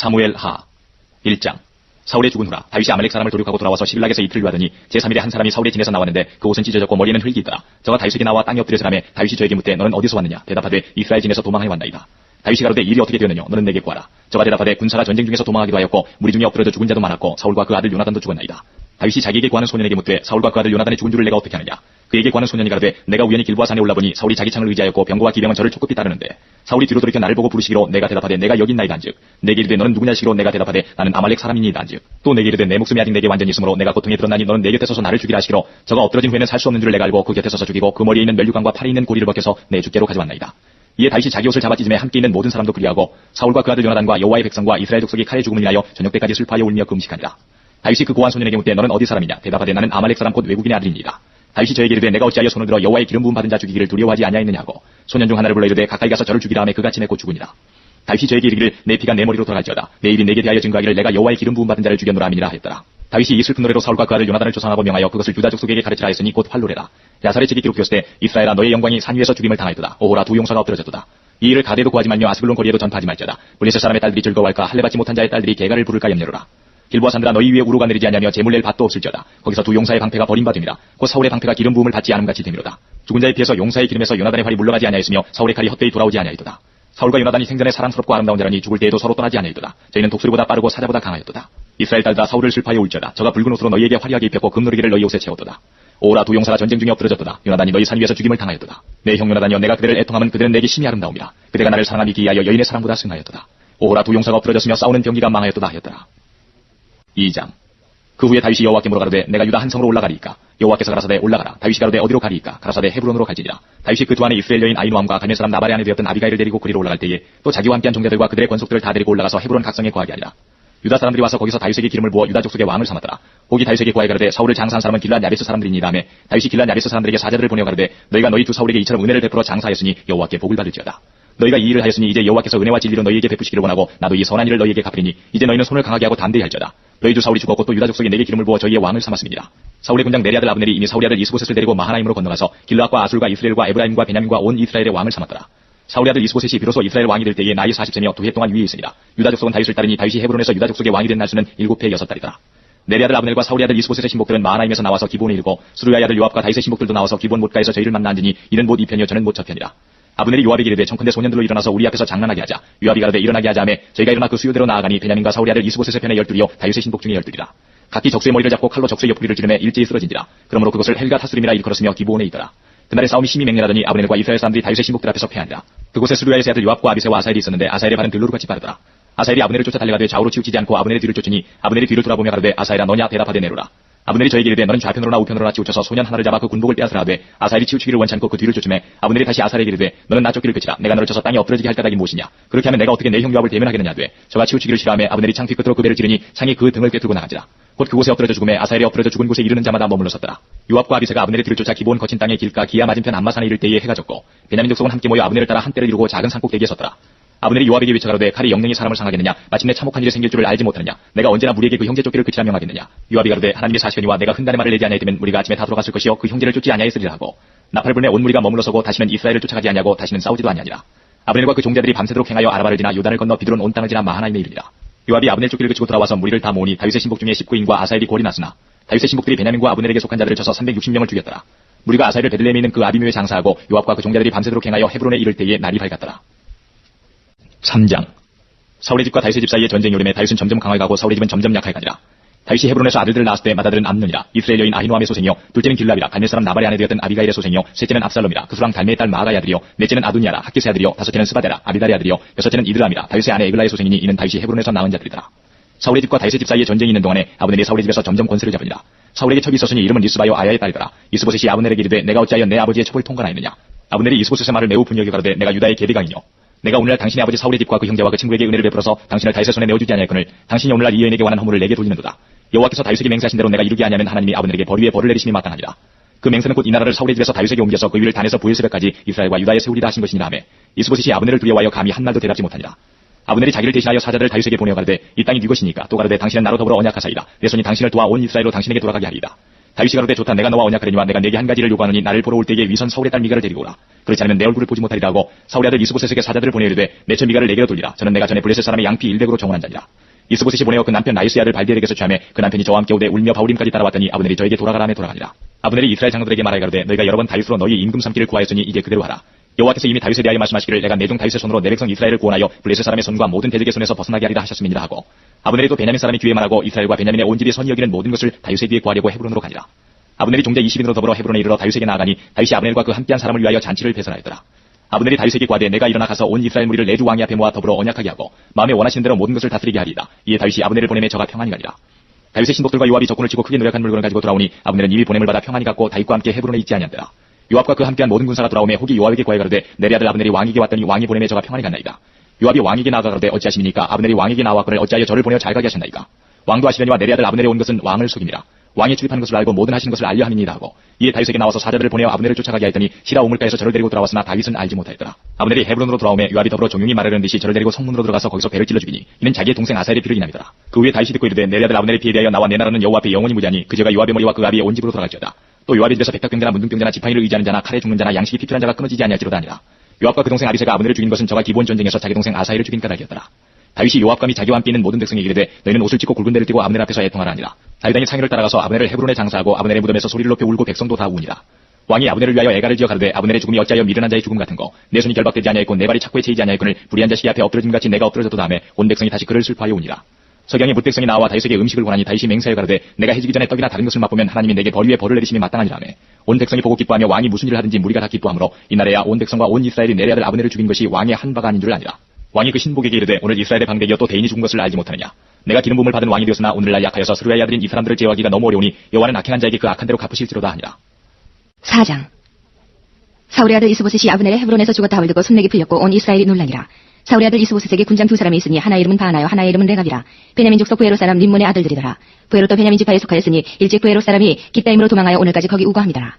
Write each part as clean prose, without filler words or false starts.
사무엘하 1장. 사울의 죽은 후라 다윗이 아말렉 사람을 도륙하고 돌아와서 시글락에서 이틀을 유하더니 제3일에 한 사람이 사울의 진에서 나왔는데 그 옷은 찢어졌고 머리에는 흙이 있더라. 저가 다윗에게 나와 땅에 엎드려서라매 다윗이 저에게 묻되 너는 어디서 왔느냐. 대답하되 이스라엘 진에서 도망하여 왔나이다. 다윗이 가로되 일이 어떻게 되었느냐. 너는 내게 구하라. 저가 대답하되 군사가 전쟁 중에서 도망하기도 하였고 무리 중에 엎드려져 죽은 자도 많았고 사울과 그 아들 요나단도 죽었나이다. 다윗이 자기에게 구하는 소년에게 묻되 사울과 그 아들 요나단의 죽은 줄을 내가 어떻게 하느냐. 그에게 구하는 소년이 가로되 내가 우연히 길보아 산에 올라보니 사울이 자기 창을 의지하였고 병거와 기병은 저를 촉급히 따르는데 사울이 뒤로 돌이켜 나를 보고 부르시기로 내가 대답하되 내가 여기 있나이다 한즉 내게 이르되 너는 누구냐 시기로 내가 대답하되 나는 아말렉 사람이니이다 한즉 또 내게 이르되 내 목숨이 아직 내게 완전히 있으므로 내가 고통에 들었나니 너는 내 곁에 서서 나를 죽이라 하시기로 저가 엎드러진 후에는 살 수 없는 줄을 내가 알고 그 곁에 서서 죽이고 그 머리에 있는 멸류관과 팔에 있는 고리를 벗겨서 내 주께로 가져왔나이다. 이에 다윗이 자기 옷을 잡아 찢음에 함께 있는 모든 사람도 그리하고 사울과 그 아들 요나단과 여호와의 백성과 이스라엘 족속이 칼에 죽음을 인하여 저녁 때까지 슬퍼하여 울며 금식하니라. 다윗이 그 고한 소년에게 묻되 너는 어디 사람이냐. 대답하되 나는 아말렉 사람 곧 외국인의 아들입니다. 다윗이 저에게 이르되 내가 어찌하여 손을 들어 여호와의 기름 부음 받은 자 죽이기를 두려워하지 아니하였느냐 하고 소년 중 하나를 불러 이르되 가까이 가서 저를 죽이라 하매 그가 침에 곧 죽으니라. 다윗이 저에게 이르기를 내 피가 내 머리로 돌아갈지어다 내 입이 내게 대하여 증거하기를 내가 여호와의 기름 부음 받은 자를 죽였노라 하미니라 하였더라. 다윗이 이 슬픈 노래로 사울과 그 아들 요나단을 조상하고 명하여 그것을 유다 족속에게 가르치라 했으니 곧 활로래라. 야살의 책이 기록되었을 때 이스라엘아 너의 영광이 산 위에서 죽임을 당하였도다. 오호라 두 용사가 엎드러졌도다. 이 일을 가데도 구하지 말며 아스글론 거리에도 전파하지 말지어다. 블레셋 사람의 딸들이 즐거워할까 할례받지 못한 자의 딸들이 개가를 부를까 염려로라. 길보아 산들아 너희 위에 우로가 내리지 아니하며 재물 낼 밭도 없을지어다. 거기서 두 용사의 방패가 버림받음이라. 곧 사울의 방패가 기름 부음을 받지 않음같이 되미로다. 죽은 자에 비해서 용사의 기름에서 요나단의 활이 물러가지 아니하였으며 사울의 칼이 헛되이 돌아오지 아니하였도다. 사울과 요나단이 생전에 사랑스럽고 아름다운 자라니 죽을 때에도 서로 떠나지 아니하였도다. 저희는 독수리보다 빠르고 사자보다 강하였도다. 이스라엘 딸들아 사울을 슬퍼하여 울지어다. 저가 붉은 옷으로 너희에게 화려하게 입혔고 금노리기를 너희 옷에 채웠도다. 오라 두 용사가 전쟁 중에 엎드러졌도다. 요나단이 너희 산 위에서 죽임을 당하였도다. 내 형 요나단이여 내가 그들을 애통하면 그들은 내게 심히 아름다움이라. 그대가 나를 사랑하기 기하여 여인의 사랑보다 승하였도다. 오라 두 용사가 엎드러졌으며 싸우는 병기가 망하였도다 하였더라. 2장. 그 후에 다윗이 여호와께 물어가로되 내가 유다 한 성으로 올라가리이까. 여호와께서 가라사대 올라가라. 다윗이 가로되 어디로 가리이까. 가라사대 헤브론으로 갈지니라. 다윗이 그 두 안에 이스라엘 여인 아히노함과 갈멜 사람 나발의 아내 되었던 아비가일을 데리고 그리로 올라갈 때에 또 자기와 함께한 종자들과 그들의 권속들을 다 데리고 올라가서 헤브론 각성에 거하게 하니라. 유다 사람들이 와서 거기서 다윗에게 기름을 부어 유다 족속의 왕을 삼았더라. 혹이 다윗에게 구하여 가로되 사울을 장사한 사람은 길앗 야베스 사람들이니이다 하매 다윗이 길앗 야베스 사람들에게 사자들을 보내어 가로되 너희가 너희 두 사울에게 이처럼 은혜를 베풀어 장사하였으니 여호와께 복을 받을지어다. 너희가 이 일을 하였으니 이제 여호와께서 은혜와 진리로 너희에게 베푸시기를 원하고 나도 이 선한 일을 너희에게 갚으리니 이제 너희는 손을 강하게 하고 담대히 할지어다. 너희 두 사울이 죽었고 또 유다 족속이 내게 기름을 부어 저희의 왕을 삼았음이니라. 사울의 군장 내리 아들 아브넬이 이미 사울의 아들 이스보셋을 데리고 마하나임으로 건너가서 길르앗과 아술과 이스라엘과 에브라임과 베냐민과 온 이스라엘의 왕을 삼았더라. 사울의 아들 이스보셋이 비로소 이스라엘 왕이 될 때에 나이 40세며 2해 동안 위에 있으니라. 유다 족속은 다윗을 따르니 다윗이 헤브론에서 유다 족속의 왕이 된 날수는 7해 6달이더라. 내리 아들 아브넬과 사울의 아들 이스보셋의 신복들은 마하나임에서 나와서 기브온에 이르고 스루야의 아들 요압과 다윗의 신복들도 나와서 기브온 못가에서 저희를 만나 앉으니 이는 못 이 편이요 저는 못 저편이라. 아브넬이 요압에게 이르되 청컨대 소년들로 일어나서 우리 앞에서 장난하게 하자. 요압이 가로되 일어나게 하자 하매 저희가 일어나 그 수요대로 나아가니 베냐민과 사울의 아들 이스보셋의 편에 12이요 다윗의 신복 중에 12이라. 각기 적수의 머리를 잡고 칼로 적수의 옆구리를 찌르매 일제히 쓰러진지라. 그러므로 그것을 헬가 타스림이라 일컬었으며 기브온에 있더라. 그날의 싸움이 심히 맹렬하더니 아브넬과 이스라엘 사람들이 다윗의 신복들 앞에서 패하니라. 그곳에 스루야의 세 아들 요압과 아비새와 아사엘이 있었는데 아사엘의 발은 들로루같이 빠르더라. 아사엘이 아브넬을 쫓아 달려가되 좌우로 치우치지 않고 아브넬의 뒤를 쫓으니 아브넬이 뒤를 돌아보며 가로되 아사엘아 너냐 대답하되 내로라. 아브넬이 저에게 이르되 너는 좌편으로나 우편으로나 치우쳐서 소년 하나를 잡아 그 군복을 빼앗으라 하되 아사엘이 치우치기를 원치 않고 그 뒤를 쫓으매 아브넬이 다시 아사엘에게 이르되 너는 나 쫓기를 그치라. 내가 너를 쳐서 땅에 엎드러지게 할 까닭이 무엇이냐. 그렇게 하면 내가 어떻게 내 형 요압을 대면하겠느냐 하되 저가 치우치기를 싫어하며 아브넬이 창 뒤끝으로 그 배를 찌르니 창이 그 등을 꿰뚫고 나가지라. 곧 그곳에 엎드러져 죽음에 아사엘이 엎드러져 죽은 곳에 이르는 자마다 머물러 섰더라. 요압과 아비새가 아브넬의 뒤를 쫓아 기브온 거친 땅의 길가 기야 맞은편 암마산에 이를 때에 해가 졌고 베냐민 족속은 함께 모여 아브넬을 따라 한때를 이루고 작은 산꼭대기에 섰더라. 아브넬이 요압에게 외쳐가로되 칼이 영영이 사람을 상하겠느냐. 마침내 참혹한 일이 생길 줄을 알지 못하느냐. 내가 언제나 무리에게 그 형제 쫓기를 그치라 명하겠느냐. 요압이 가로되 하나님의 사시거니와 내가 흔단의 말을 내지 아니하였다면 우리가 아침에 다 돌아갔을 것이요 그 형제를 쫓지 아니하였으리라 하고 나팔불에 온 무리가 머물러서고 다시는 이스라엘을 쫓아가지 아니하고 다시는 싸우지도 아니하니라. 아브넬과 그 종자들이 밤새도록 행하여 아라바를 지나 요단을 건너 비드론 온 땅을 지나 마하나임에 이르니라. 요압이 아브넬 쫓기를 그치고 돌아와서 무리를 다 모으니 다윗의 신복 중에 19인과 아사엘이 골이 났으나 다윗의 신복들이 베냐민과 아브넬에게 속한 자들을 쳐서 360명을 죽였더라. 무리가 아사엘을 베들레헴에 있는 그 아비묘에 장사하고 요압과 그 종자들이 밤새도록 행하여 헤브론에 이를 때에 날이 밝았더라. 3장. 사울의 집과 다윗의 집 사이의 전쟁 요림에 다윗은 점점 강하게 가고 사울의 집은 점점 약하게 가니라. 다윗이 헤브론에서 아들들을 낳았을 때 맏아들은 암논이라. 이스라엘 여인 아히노함의 소생이요 둘째는 길랍이라. 갈멜 사람 나발의 아내 되었던 아비가일의 소생이요 셋째는 압살롬이라. 그 수랑 달메의 딸 마아가의 아들이요 넷째는 아두니아라. 학기스의 아들이요 다섯째는 스바데라. 아비달의 아들이요 여섯째는 이드람이라. 다윗의 아내 에글라의 소생이니 이는 다윗이 헤브론에서 낳은 자들이더라. 사울의 집과 다윗의 집 사이에 전쟁이 있는 동안에 아브넬이 사울의 집에서 점점 권세를 잡으니라. 사울에게 첩이 있었으니 이름은 리스바요 아야의 딸이더라. 이스보셋이 아브넬에게 이르되 내가 어찌하여 내 아버지의 첩을 통과하였느냐. 아브넬이 이스보셋의 말을 매우 분명히 가로되 내가 유다의 계대강이뇨. 내가 오늘날 당신의 아버지 사울의 집과 그 형제와 그 친구에게 은혜를 베풀어서 당신을 다윗의 손에 내어주지 아니하였거늘 당신이 오늘날 이 여인에게 원한 허물을 내게 돌리는도다. 여호와께서 다윗에게 맹세하신 대로 내가 이루게 아니하면 하나님이 아브넬에게 벌 위에 벌을 내리심이 마땅하니라. 그 맹세는 곧 이 나라를 사울의 집에서 다윗에게 옮겨서 그 위를 단에서 브엘세바까지 이스라엘과 유다에 세우리라 하신 것이니라 하매 이스보셋이 아브넬을 두려워하여 감히 한말도 대답지 못하니라. 아브넬이 자기를 대신하여 사자들을 다윗에게 보내어 가로되 이 땅이 네 것이니까 또 가로되 당신은 나로 더불어 언약하사이다. 내 손이 당신을 도와 온 이스라엘로 당신에게 돌아가게 하리이다. 다윗이 가로되 좋다. 내가 너와 언약하려니와 내가 네게 한 가지를 요구하노니 나를 보러 올 때에 위선 사울의 딸 미가를 데리고 오라. 그렇지 않으면 내 얼굴을 보지 못하리라 하고 사울의 아들 이스보셋에게 사자들을 보내어 이르되 내처 미가를 내게로 돌리라. 저는 내가 전에 블레셋 사람의 양피 100으로 정원한 자니라. 이스보셋이 보내어 그 남편 라이스의 아들 발디엘에게서 취하며 그 남편이 저와 함께 오되 울며 바울임까지 따라왔더니 아브넬이 저에게 돌아가라 하며 돌아가니라. 아브넬이 이스라엘 장로들에게 말하여 가로되 너희가 여러 번 다윗으로 너희 임금 삼기를 구하였으니 이제 그대로 하라. 여호와께서 이미 다윗에 대하여 말씀하시기를 내가 내 종 다윗의 손으로 내 백성 이스라엘을 구원하여 블레셋 사람의 손과 모든 대적의 손에서 벗어나게 하리라 하셨음이니라 하고 아브넬이 또 베냐민 사람이 귀에만 하고 이스라엘과 베냐민의 온 집이 선이 여기는 모든 것을 다윗의 뒤에 구하려고 헤브론으로 가니라. 아브넬이 종자 20인으로 더불어 헤브론에 이르러 다윗에게 나아가니 다윗이 아브넬과 그 함께한 사람을 위하여 잔치를 배설하였더라. 아브넬이 다윗에게 구하되 내가 일어나 가서 온 이스라엘 무리를 내 주 왕이 앞에 모아 더불어 언약하게 하고 마음에 원하시는 대로 모든 것을 다스리게 하리이다. 이에 다윗이 아브넬을 보내매 저가 평안히 가니라. 다윗의 신복들과 요압이 적군을 치고 크게 노력한 물건을 가지고 돌아오니 아브넬은 이미 보냄을 받아 평안히 갔고 다윗과 함께 헤브론에 있지 아니한대라. 요압과 그 함께한 모든 군사가 돌아오매 혹이 요압에게 구하여 가로되 내리 아들 아브넬이 왕에게 왔더니 왕이 보내매 저가 평안히 갔나이다. 요압이 왕에게 나아가 가로되 어찌하심이니까 아브넬이 왕에게 나왔거늘 어찌하여 저를 보내어 잘 가게 하셨나이까. 왕도 하시려니와 내리 아들 아브넬이 온 것은 왕을 속임이라. 왕이 출입하는 것을 알고 모든 하시는 것을 알려 함이니이다 하고 이에 다윗에게 나와서 사자들을 보내어 아브넬을 쫓아가게 하였더니 시라 우물가에서 저를 데리고 돌아왔으나 다윗은 알지 못하였더라. 아브넬이 헤브론으로 돌아오매 요압이 더불어 종용이 말하려는 듯이 저를 데리고 성문으로 들어가서 거기서 배를 찔러 죽이니 이는 자기의 동생 아사엘의 피를 인함이더라. 그 후에 다윗이 듣고 이르되 내리 아들 아브넬의 피에 대하여 나와 내 나라는 여호와 앞에 영원히 무지하니 그 죄가 요압의 머리와 그 아비의 온 집으로 돌아갈지어다. 또 요압의 집에서 백탁병자나 문둥병자나 지팡이를 의지하는 자나 칼에 죽는 자나 양식이 피필한 자가 끊어지지 아니할지로다 아니라. 요압과 그 동생 아비새가 아브넬을 죽인 것은 저가 기브온 전쟁에서 자기 동생 아사엘을 죽인 까닭이었더라. 다윗이 요압과 및 자기와 함께 있는 모든 백성에게 이르되 너희는 옷을 찢고 굵은 데를 띠고 아브넬 앞에서 애통하라 하니라. 다윗왕이 창의를 따라가서 아브넬을 헤브론에 장사하고 아브넬의 무덤에서 소리를 높여 울고 백성도 다 우니라. 왕이 아브넬을 위하여 애가를 지어 가로되 아브넬의 죽음이 어찌하여 미련한 자의 죽음 같은 거 내 손이 결박되지 아니하였고 내 발이 착고에 채이지 아니하였거늘 불의한 자식이 앞에 엎드러짐 같이 내가 엎드러졌도 다음에 온 백성이 다시 그를 슬퍼하여 우니라. 석양의 뭇백성이 나와 다윗에게 음식을 권하니 다윗이 맹세하여 가로되 내가 해지기 전에 떡이나 다른 것을 맛보면 하나님이 내게 벌 위에 벌을 내리심이 마땅하니라며 온 백성이 보고 기뻐하며 왕이 무슨 일을 하든지 무리가 다 기뻐하므로 이날에야 온 백성과 온 이스라엘이 내리 아들 아브넬을 죽인 것이 왕의 한 바가 아닌 줄 아니라. 왕이 그 신복에게 이르되 오늘 이스라엘의 방백이여 또 대인이 죽은 것을 알지 못하느냐. 내가 기름 부음을 받은 왕이 되었으나 오늘날 약하여서 스루야의 아들인 이 사람들을 제어하기가 너무 어려우니 여호와는 악행한 자에게 그 악한 대로 갚으실지로다 하니라. 4장. 사울의 아들 이스보셋이 아브넬의 헤브론에서 죽었다 함을 듣고 손내기 풀렸고 온 이스라엘이 놀라니라. 사울의 아들 이스보셋에게 군장 두 사람이 있으니 하나의 이름은 바하나요 하나의 이름은 레갑이라. 베냐민 족속 부에롯 사람 림몬의 아들들이더라. 부에롯도 베냐민 지파에 속하였으니 일찍 부에롯 사람이 기타임으로 도망하여 오늘까지 거기 우거합니다라.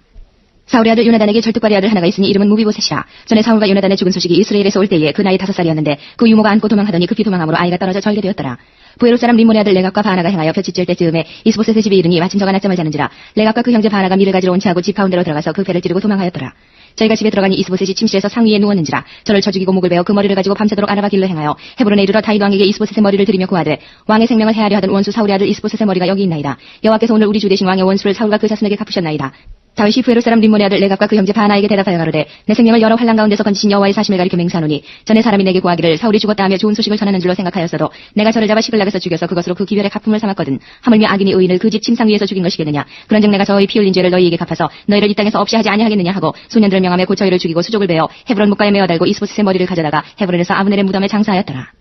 사울의 아들 요나단에게 절뚝발이 아들 하나가 있으니 이름은 무비보셋이라. 전에 사울과 요나단의 죽은 소식이 이스라엘에서 올 때에 그 나이 5살이었는데 그 유모가 안고 도망하더니 급히 도망함으로 아이가 떨어져 절게 되었더라. 부에롯 사람 림몬의 아들 레갑과 바하나가 행하여 볕이 찔 때쯤에 이스보셋의 집에 이르니 마침 저가 낮잠을 자는지라. 레갑과 그 형제 바하나가 밀을 가지러 온 차하고 집 가운데로 들어가서 그 배를 찌르고 도망하였더라. 저희가 집에 들어가니 이스보셋이 침실에서 상위에 누웠는지라. 저를 쳐 죽이고 목을 베어 그 머리를 가지고 밤새도록 알아가길로 행하여 헤브론에 이르러 다윗 왕에게 이스보셋의 머리를 들이며 구하되 왕의 생명을 해하려 하던 원수 사울의 아들 이스보셋의 머리가 여기 있나이다. 여호와께서 오늘 우리 주 되신 왕의 원수를 사울과 그 자손에게 갚으셨나이다. 다윗이 부에롯 사람 림몬의 아들 레갑과 그 형제 바하나에게 대답하여 가로되 내 생명을 여러 환난 가운데서 건지신 여호와의 사심을 가리켜 맹세하노니 전에 사람이 내게 구하기를 사울이 죽었다 하며 좋은 소식을 전하는 줄로 생각하였어도 내가 저를 잡아 시글락에서 죽여서 그것으로 그 기별의 갚음을 삼았거든. 하물며 악인이 의인을 그 집 침상 위에서 죽인 것이겠느냐. 그런즉 내가 저의 피 흘린 죄를 너희에게 갚아서 너희를 이 땅에서 없이 하지 아니하겠느냐 하고 소년들을 명함에 곧 저희를 죽이고 수족을 베어 헤브론 뭇가에 메어 달고 이스보셋의 머리를 가져다가 헤브론에서 아브넬의 무덤에 장사하였더라.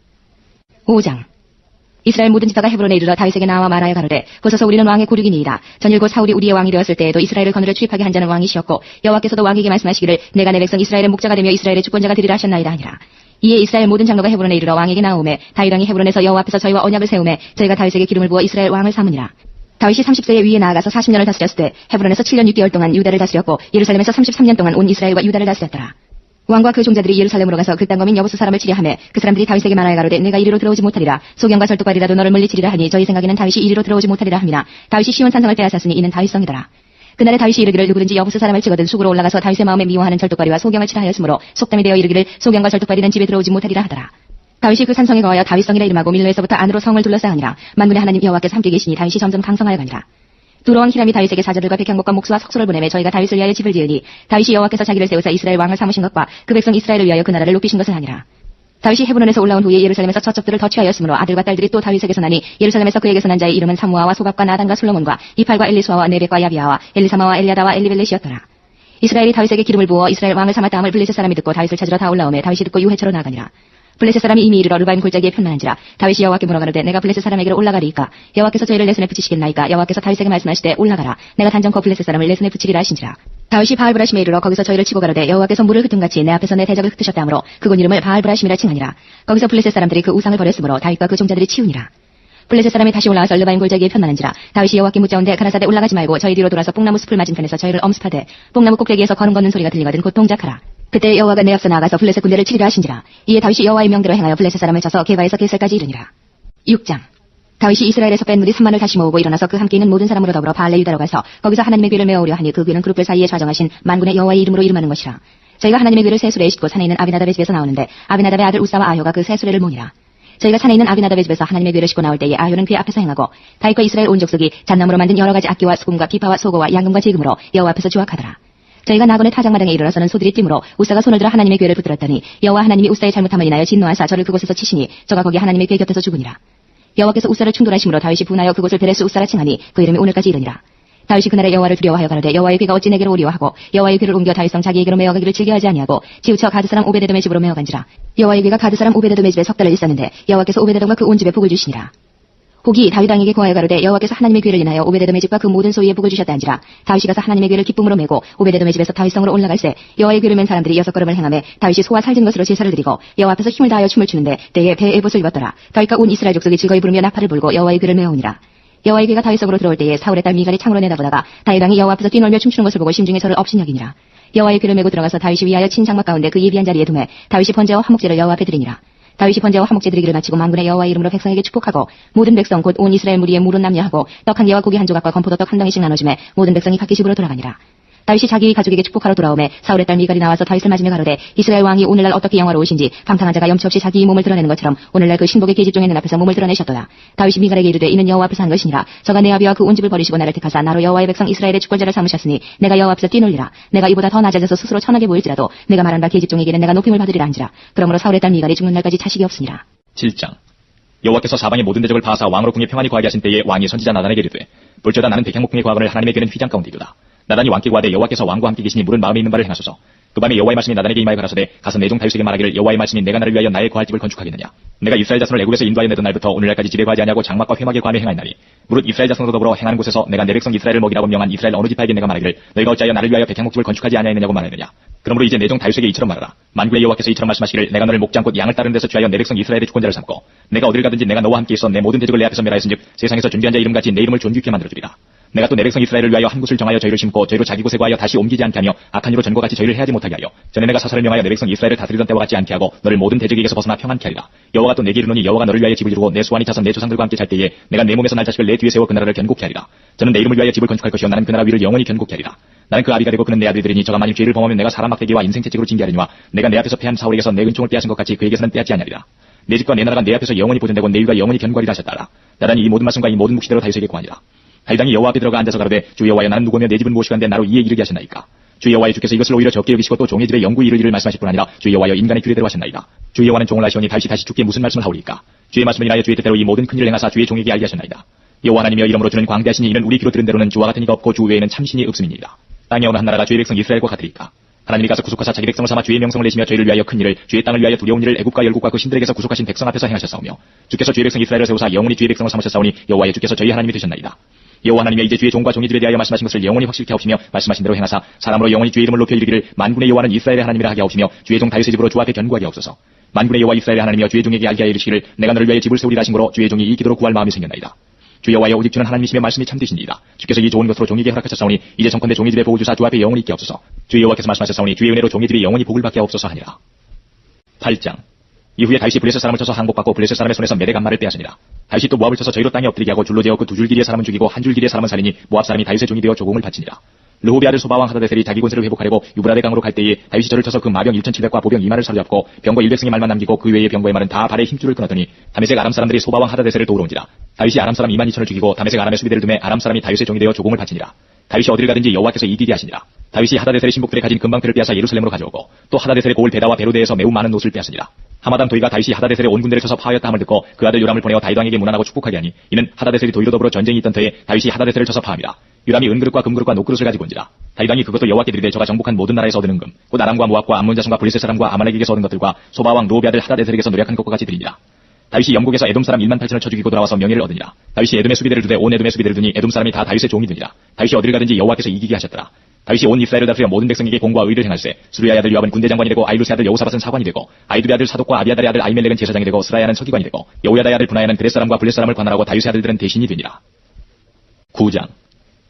5장. 이스라엘 모든 지파가 헤브론에 이르러 다윗에게 나와 말하여 가로되 보소서 우리는 왕의 고륙이니이다. 전일 곧 사울이 우리의 왕이 되었을 때에도 이스라엘을 거느려 출입하게 한 자는 왕이시었고 여호와께서도 왕에게 말씀하시기를 내가 내 백성 이스라엘의 목자가 되며 이스라엘의 주권자가 되리라 하셨나이다 하니라. 이에 이스라엘 모든 장로가 헤브론에 이르러 왕에게 나오매 다윗 왕이 헤브론에서 여호와 앞에서 저희와 언약을 세우매 저희가 다윗에게 기름을 부어 이스라엘 왕을 삼으니라. 다윗이 30세에 위에 나아가서 40년을 다스렸을 때 헤브론에서 7년 6개월 동안 유다를 다스렸고 예루살렘에서 33년 동안 온 이스라엘과 유다를 다스렸더라. 왕과 그 종자들이 예루살렘으로 가서 그 땅거민 여부수 사람을 치려하매 그 사람들이 다윗에게 말하여 가로되 내가 이리로 들어오지 못하리라. 소경과 절뚝발이라도 너를 물리치리라 하니 저희 생각에는 다윗이 이리로 들어오지 못하리라 함이나 다윗이 시온 산성을 빼앗았으니 이는 다윗성이더라. 그날에 다윗이 이르기를 누구든지 여부수 사람을 치거든 수구로 올라가서 다윗의 마음에 미워하는 절뚝발이와 소경을 치라 하였으므로 속담이 되어 이르기를 소경과 절뚝발이는 집에 들어오지 못하리라 하더라. 다윗이 그 산성에 거하여 다윗성이라 이름하고 밀로에서부터 안으로 성을 둘러싸으니라. 만군의 하나님 여호와께서 함께 계시니 다윗이 점점 강성하여 가니라. 두로왕 히람이 다윗에게 사자들과 백향목과 목수와 석소를 보내매 저희가 다윗을 위하여 집을 지으니 다윗이 여호와께서 자기를 세우사 이스라엘 왕을 삼으신 것과 그 백성 이스라엘을 위하여 그 나라를 높이신 것을 아니라. 다윗이 헤브론에서 올라온 후에 예루살렘에서 저첩들을 더 취하였으므로 아들과 딸들이 또 다윗에게서 나니 예루살렘에서 그에게서 난 자의 이름은 사무아와 소갑과 나단과 솔로몬과 이팔과 엘리수아와 네벡과 야비아와 엘리사마와 엘리아다와 엘리벨렛이었더라. 이스라엘이 다윗에게 기름을 부어 이스라엘 왕을 삼았다 함을 블레셋 사람이 듣고 다윗을 찾으러 다 올라오매 다윗이 듣고 유해처로 나가니라. 블레셋 사람이 이미 이르러 르바임 골짜기에 편만한지라. 다윗이 여호와께 물어가로되 내가 블레셋 사람에게로 올라가리이까. 여호와께서 저희를 내 손에 붙이시겠나이까. 여호와께서 다윗에게 말씀하시되 올라가라. 내가 단정코 블레셋 사람을 내 손에 붙이리라 하신지라. 다윗이 바알브라심에 이르러 거기서 저희를 치고 가로되 여호와께서 물을 흩음같이 내 앞에서 내 대적을 흩으셨다 하므로 그곳 이름을 바알브라심이라 칭하니라. 거기서 블레셋 사람들이 그 우상을 버렸으므로 다윗과 그 종자들이 치우니라. 블레셋 사람이 다시 올라와서 르바임 골짜기에 편만한지라. 다윗이 여호와께 묻자온데 가라사대 올라가지 말고 저희 뒤로 돌아서 뽕나무 숲을 맞은편에서 저희를 엄습하되 뽕나무 꼭대기에서 걸음 걷는 소리가 들리거든 곧 동작하라. 그때 여호와가 내 앞서 나아가서 블레셋 군대를 치리라 하신지라. 이에 다윗이 여호와의 명대로 행하여 블레셋 사람을 쳐서 게바에서 게셀까지 이르니라. 6장. 다윗이 이스라엘에서 뺀 무리 3만을 다시 모으고 일어나서 그 함께 있는 모든 사람으로 더불어 바알레 유다로 가서 거기서 하나님의 궤를 메어오려 하니 그 궤는 그룹들 사이에 좌정하신 만군의 여호와의 이름으로 이름하는 것이라. 저희가 하나님의 궤를 세수레에 싣고 산에 있는 아비나답의 집에서 나오는데 아비나답의 아들 우사와 아효가 그 세수레를 모니라. 저희가 산에 있는 아비나답의 집에서 하나님의 궤를 싣고 나올 때에 아효는 그의 앞에서 행하고 다윗과 이스라엘 온 족속이 잣나무로 만든 여러 가지 악기와 수금과 비파와 소고와 양금과 제금으로 여호와 앞에서 주악하더라. 저희가 나곤의 타작마당에 이르러서는 소들이 뛰므로 우사가 손을 들어 하나님의 궤를 붙들었더니 여호와 하나님이 우사의 잘못함을 인하여 진노하사 저를 그곳에서 치시니 저가 거기 하나님의 궤 곁에서 죽으니라. 여호와께서 우사를 충돌하심으로 다윗이 분하여 그곳을 베레스 우사라 칭하니 그 이름이 오늘까지 이르니라. 다윗이 그날에 여호와를 두려워하여 가로되 여호와의 궤가 어찌 내게로 오리와 하고 여호와의 궤를 옮겨 다윗성 자기에게로 메어가기를 즐겨하지 아니하고 치우쳐 가드 사람 오베데돔의 집으로 메어간지라. 여호와의 궤가 가드 사람 오베데돔의 집에 석 달을 있었는데 여호와께서 오베데돔과 그 온 집에 복을 주시니라. 혹이 다윗 왕에게 고하여 가로되 여호와께서 하나님의 궤를 인하여 오베데돔의 집과 그 모든 소유에 복을 주셨다 한지라. 다윗이 가서 하나님의 궤를 기쁨으로 메고 오베데돔의 집에서 다윗성으로 올라갈새 여호와의 궤를 맨 사람들이 6걸음을 행하며 다윗이 소와 살진 것으로 제사를 드리고 여호와 앞에서 힘을 다하여 춤을 추는데 때에 배에 에봇을 입었더라. 다윗과 온 이스라엘 족속이 즐거이 부르며 나팔을 불고 여호와의 궤를 메어오니라. 여호와의 궤가 다윗성으로 들어올 때에 사울의 딸 미갈이 창으로 내다보다가 다윗 왕이 여호와 앞에서 뛰놀며 춤추는 것을 보고 심중에 저를 업신여기니라. 여호와의 궤를 메고 들어가서 다윗이 위하여 친 장막 가운데 그 예비한 자리에 두매 다윗이 번제와 화목제를 여호와 앞에 드리니라. 다윗이 번제와 화목제 드리기를 마치고 만군의 여호와의 이름으로 백성에게 축복하고 모든 백성 곧 온 이스라엘 무리의 물은 남녀하고 떡 한 개와 고기 한 조각과 건포도떡 한 덩이씩 나눠주매 모든 백성이 각기 집으로 돌아가니라. 다윗이 자기 가족에게 축복하러 돌아오매 사울의 딸 미갈이 나와서 다윗을 맞으며 가로되 이스라엘 왕이 오늘날 어떻게 영화로우신지 방탕한 자가 염치 없이 자기 몸을 드러내는 것처럼 오늘날 그 신복의 계집종의 눈앞에서 몸을 드러내셨도다. 다윗이 미갈에게 이르되 이는 여호와 앞에서 한 것이니라. 저가 내 아비와 그 온 집을 버리시고 나를 택하사 나로 여호와의 백성 이스라엘의 주권자를 삼으셨으니 내가 여호와 앞에서 뛰놀리라. 내가 이보다 더 낮아져서 스스로 천하게 보일지라도 내가 말한 바 계집종에게는 내가 높임을 받으리라 한지라. 그러므로 사울의 딸 미갈이 죽는 날까지 자식이 없으니라. 7장. 여호와께서 사방의 모든 대적을 파하사 왕으로 궁에 평안히 거하게 하신 때에 왕이 선지자 나단에게 이르되 볼지어다 나는 백향목궁에 거하거늘 하나님의 궤는 휘장 가운데 이르다. 나단이 왕께 구하되 여호와께서 왕과 함께 계시니 물은 마음에 있는 바를 행하소서. 그 밤에 여호와의 말씀이 나단에게 임하여 가라사대 가서 내 종 다윗에게 말하기를 여호와의 말씀이 내가 나를 위하여 나의 거할 집을 건축하겠느냐. 내가 이스라엘 자손을 애굽에서 인도하여 내던 날부터 오늘날까지 집에 거하지 아니하고 장막과 회막에 거하며 행하였나니 무릇 이스라엘 자손과 더불어 행하는 곳에서 내가 내 백성 이스라엘을 먹이라고 명한 이스라엘 어느 지파에게 내가 말하기를 너희가 어찌하여 나를 위하여 백향목집을 건축하지 아니하였느냐고 말하느냐. 그러므로 이제 내 종 다윗에게 이처럼 말하라. 만군의 여호와께서 이처럼 말씀하시기를 내가 너를 목장 곧 양을 따르는 데서 취하여 내 백성 이스라엘의 주권자를 삼고 내가 어딜 가든지 내가 너와 함께 있어 내 모든 대적을 내 앞에서 멸하였은즉 세상에서 존귀한 자 이름같이 내 이름을 존귀케 만들어주리라. 내가 또 내 백성 이스라엘을 위하여 한 곳을 정하여 저희를 심고 저희로 자기 곳에 거하여 다시 옮기지 않게 하며 악한 이로 전과 같이 저희를 해하지 못하게 하여 전에 내가 사사를 명하여 내 백성 이스라엘을 다스리던 때와 같지 않게 하고 너를 모든 대적에게서 벗어나 평안케 하리라. 여호와가 또 내게 이르노니 여호와가 너를 위하여 집을 이루고 내 수완이 차서 내 조상들과 함께 잘 때에 내가 내 몸에서 날 자식을 내 뒤에 세워 그 나라를 견고케 하리라. 저는 내 이름을 위하여 집을 건축할 것이요 나는 그 나라 위를 영원히 견고케 하리라. 나는 그 아비가 되고 그는 내 아들들이니 저가 만일 죄를 범하면 내가 사람 막대기와 인생 채찍으로 징계하리니와 내가 내 앞에서 패한 사울에게서 내 은총을 빼앗은 것 같이 그에게서는 빼앗지 아니하리라. 내 집과 내 나라가 내 앞에서 영원히 보존되고 내 위가 영원히 견고하리라 하셨다. 나단이 이 모든 말씀과 이 모든 묵시대로 다윗에게 고하니라. 다윗 왕이 여호와 앞에 들어가 앉아서 가로되 주 여호와여 나는 누구며 내 집은 무엇이간데 나로 이에 이르게 하셨나이까. 주 여호와여 주께서 이것을 오히려 적게 여기시고 또 종의 집에 영구히 이를 일을 말씀하실 뿐 아니라 주 여호와여 인간의 규례대로 하셨나이다. 주 여호와는 종을 하시오니 다윗이 다시 주께 무슨 말씀을 하오리까. 주의 말씀을 인하여 주의 뜻대로 이 모든 큰일을 행하사 주의 종에게 알게 하셨나이다. 여호와 하나님이여 이름으로 주는 광대하시니 이는 우리 귀로 들은 대로는 주와 같은 이가 없고 주 외에는 참신이 없음이니이다. 땅에 어느 한 나라가 주의 백성 이스라엘과 같으리까. 하나님이 가서 구속하사 자기 백성을 삼아 주의 명성을 내시며 저희를 위하여 큰 일을 주의 땅을 위하여 두려운 일을 애굽과 열국과 그 신들에게서 구속하신 백성 앞에서 행하셨사오며 주께서 주의 백성 이스라엘을 세우사 영원히 주의 백성을 삼으셨사오니 여호와여 주께서 저희 하나님이 되셨나이다. 여호와 하나님이 이제 주의 종과 종의 집에 대하여 말씀하신 것을 영원히 확실케 하옵시며 말씀하신 대로 행하사 사람으로 영원히 주의 이름을 높여 이르기를 만군의 여호와는 이스라엘의 하나님이라 하게 하옵시며 주의 종 다윗의 집으로 주 앞에 견고하게 하옵소서. 만군의 여호와 이스라엘의 하나님이여 주의 종에게 알게 하여 이르시기를 내가 너를 위하여 집을 세우리라 하신 거로 주의 종이 이 기도로 구할 마음이 생겼나이다. 주 여호와여 오직 주는 하나님이시며 말씀이 참되시니이다. 주께서 이 좋은 것으로 종에게 허락하셨사오니 이제 정컨대 종의 집에 복을 주사 주 앞에 영원히 있게 하옵소서. 주 여호와께서 말씀하셨사오니 주의 은혜로 종의 집이 영원히 복을 받게 하옵소서 하니라. 8장. 이후에 다윗이 블레셋 사람을 쳐서 항복받고 블레셋 사람의 손에서 메대 간말을 빼앗으니라. 다윗이 또 모압을 쳐서 저희로 땅에 엎드리게 하고 줄로 재어 그 두 줄 길이의 사람은 죽이고 한 줄 길이의 사람은 살리니 모압 사람이 다윗의 종이 되어 조공을 바치니라. 르호비 아들 소바왕 하다데셀이 자기 권세를 회복하려고 유브라데 강으로 갈 때에 다윗이 저를 쳐서 그 마병 1,700과 보병 2만을 사로잡고 병거 100승의 말만 남기고 그 외의 병거의 말은 다 발에 힘줄을 끊었더니 다메섹 아람 사람들이 소바왕 하다데셀을 도우러 온지라. 다윗이 아람 사람 2만 2천을 죽이고 다메섹 아람의 수비대를 두매 아람 사람이 다윗의 종이 되어 조공을 바치니라. 다윗이 어디를 가든지 여호와께서 이기게 하시니라. 다윗이 하다데셀의 신복들의 가진 금방패를 빼앗아 예루살렘으로 가져오고 또 하다데셀의 고을 베다와 베로데에서 매우 많은 옷을 빼앗으니라. 하마단 도이가 다윗이 하다데셀의 온 군대를 쳐서 파하였다 함을 듣고 그 아들 요람을 보내어 다윗 왕에게 문안하고 축복하게 하니 이는 하다데셀이 도이로 더불어 전쟁이 있던 터에 다윗이 하다데셀을 쳐서 파함이라. 요람이 은그릇과 금그릇과 녹그릇을 가지고 온지라. 다윗 왕이 그것도 여호와께 드리되 저가 정복한 모든 나라에서 얻는 금 곧 아람과 모압과 암몬 자손과 블레셋 사람과 아말렉에게서 얻은 것들과 소바왕 르호비 아들 하다데셀에게서 노력한 것과 같이 드리니라. 다윗이 영국에서 에돔 사람 1만 8천을 쳐 죽이고 돌아와서 명예를 얻으니라. 다윗이 에돔의 수비대를 두되 온 에돔의 수비대를 두니 에돔 사람이 다 다윗의 종이 되니라. 다윗이 어디를 가든지 여호와께서 이기게 하셨더라. 다윗이 온 이스라엘을 다스려 모든 백성에게 공과 의를 행할세. 수르야의 아들 요압은 군대 장관이 되고 아이루스의 아들 여호사밧은 사관이 되고 아이두의 아들 사독과 아비아달의 아들 아히멜렉은 제사장이 되고 스라야는 서기관이 되고 여호야다의 아들 분하야는 그렛 사람과 블렛 사람을 관할하고 다윗의 아들들은 대신이 되니라. 9장.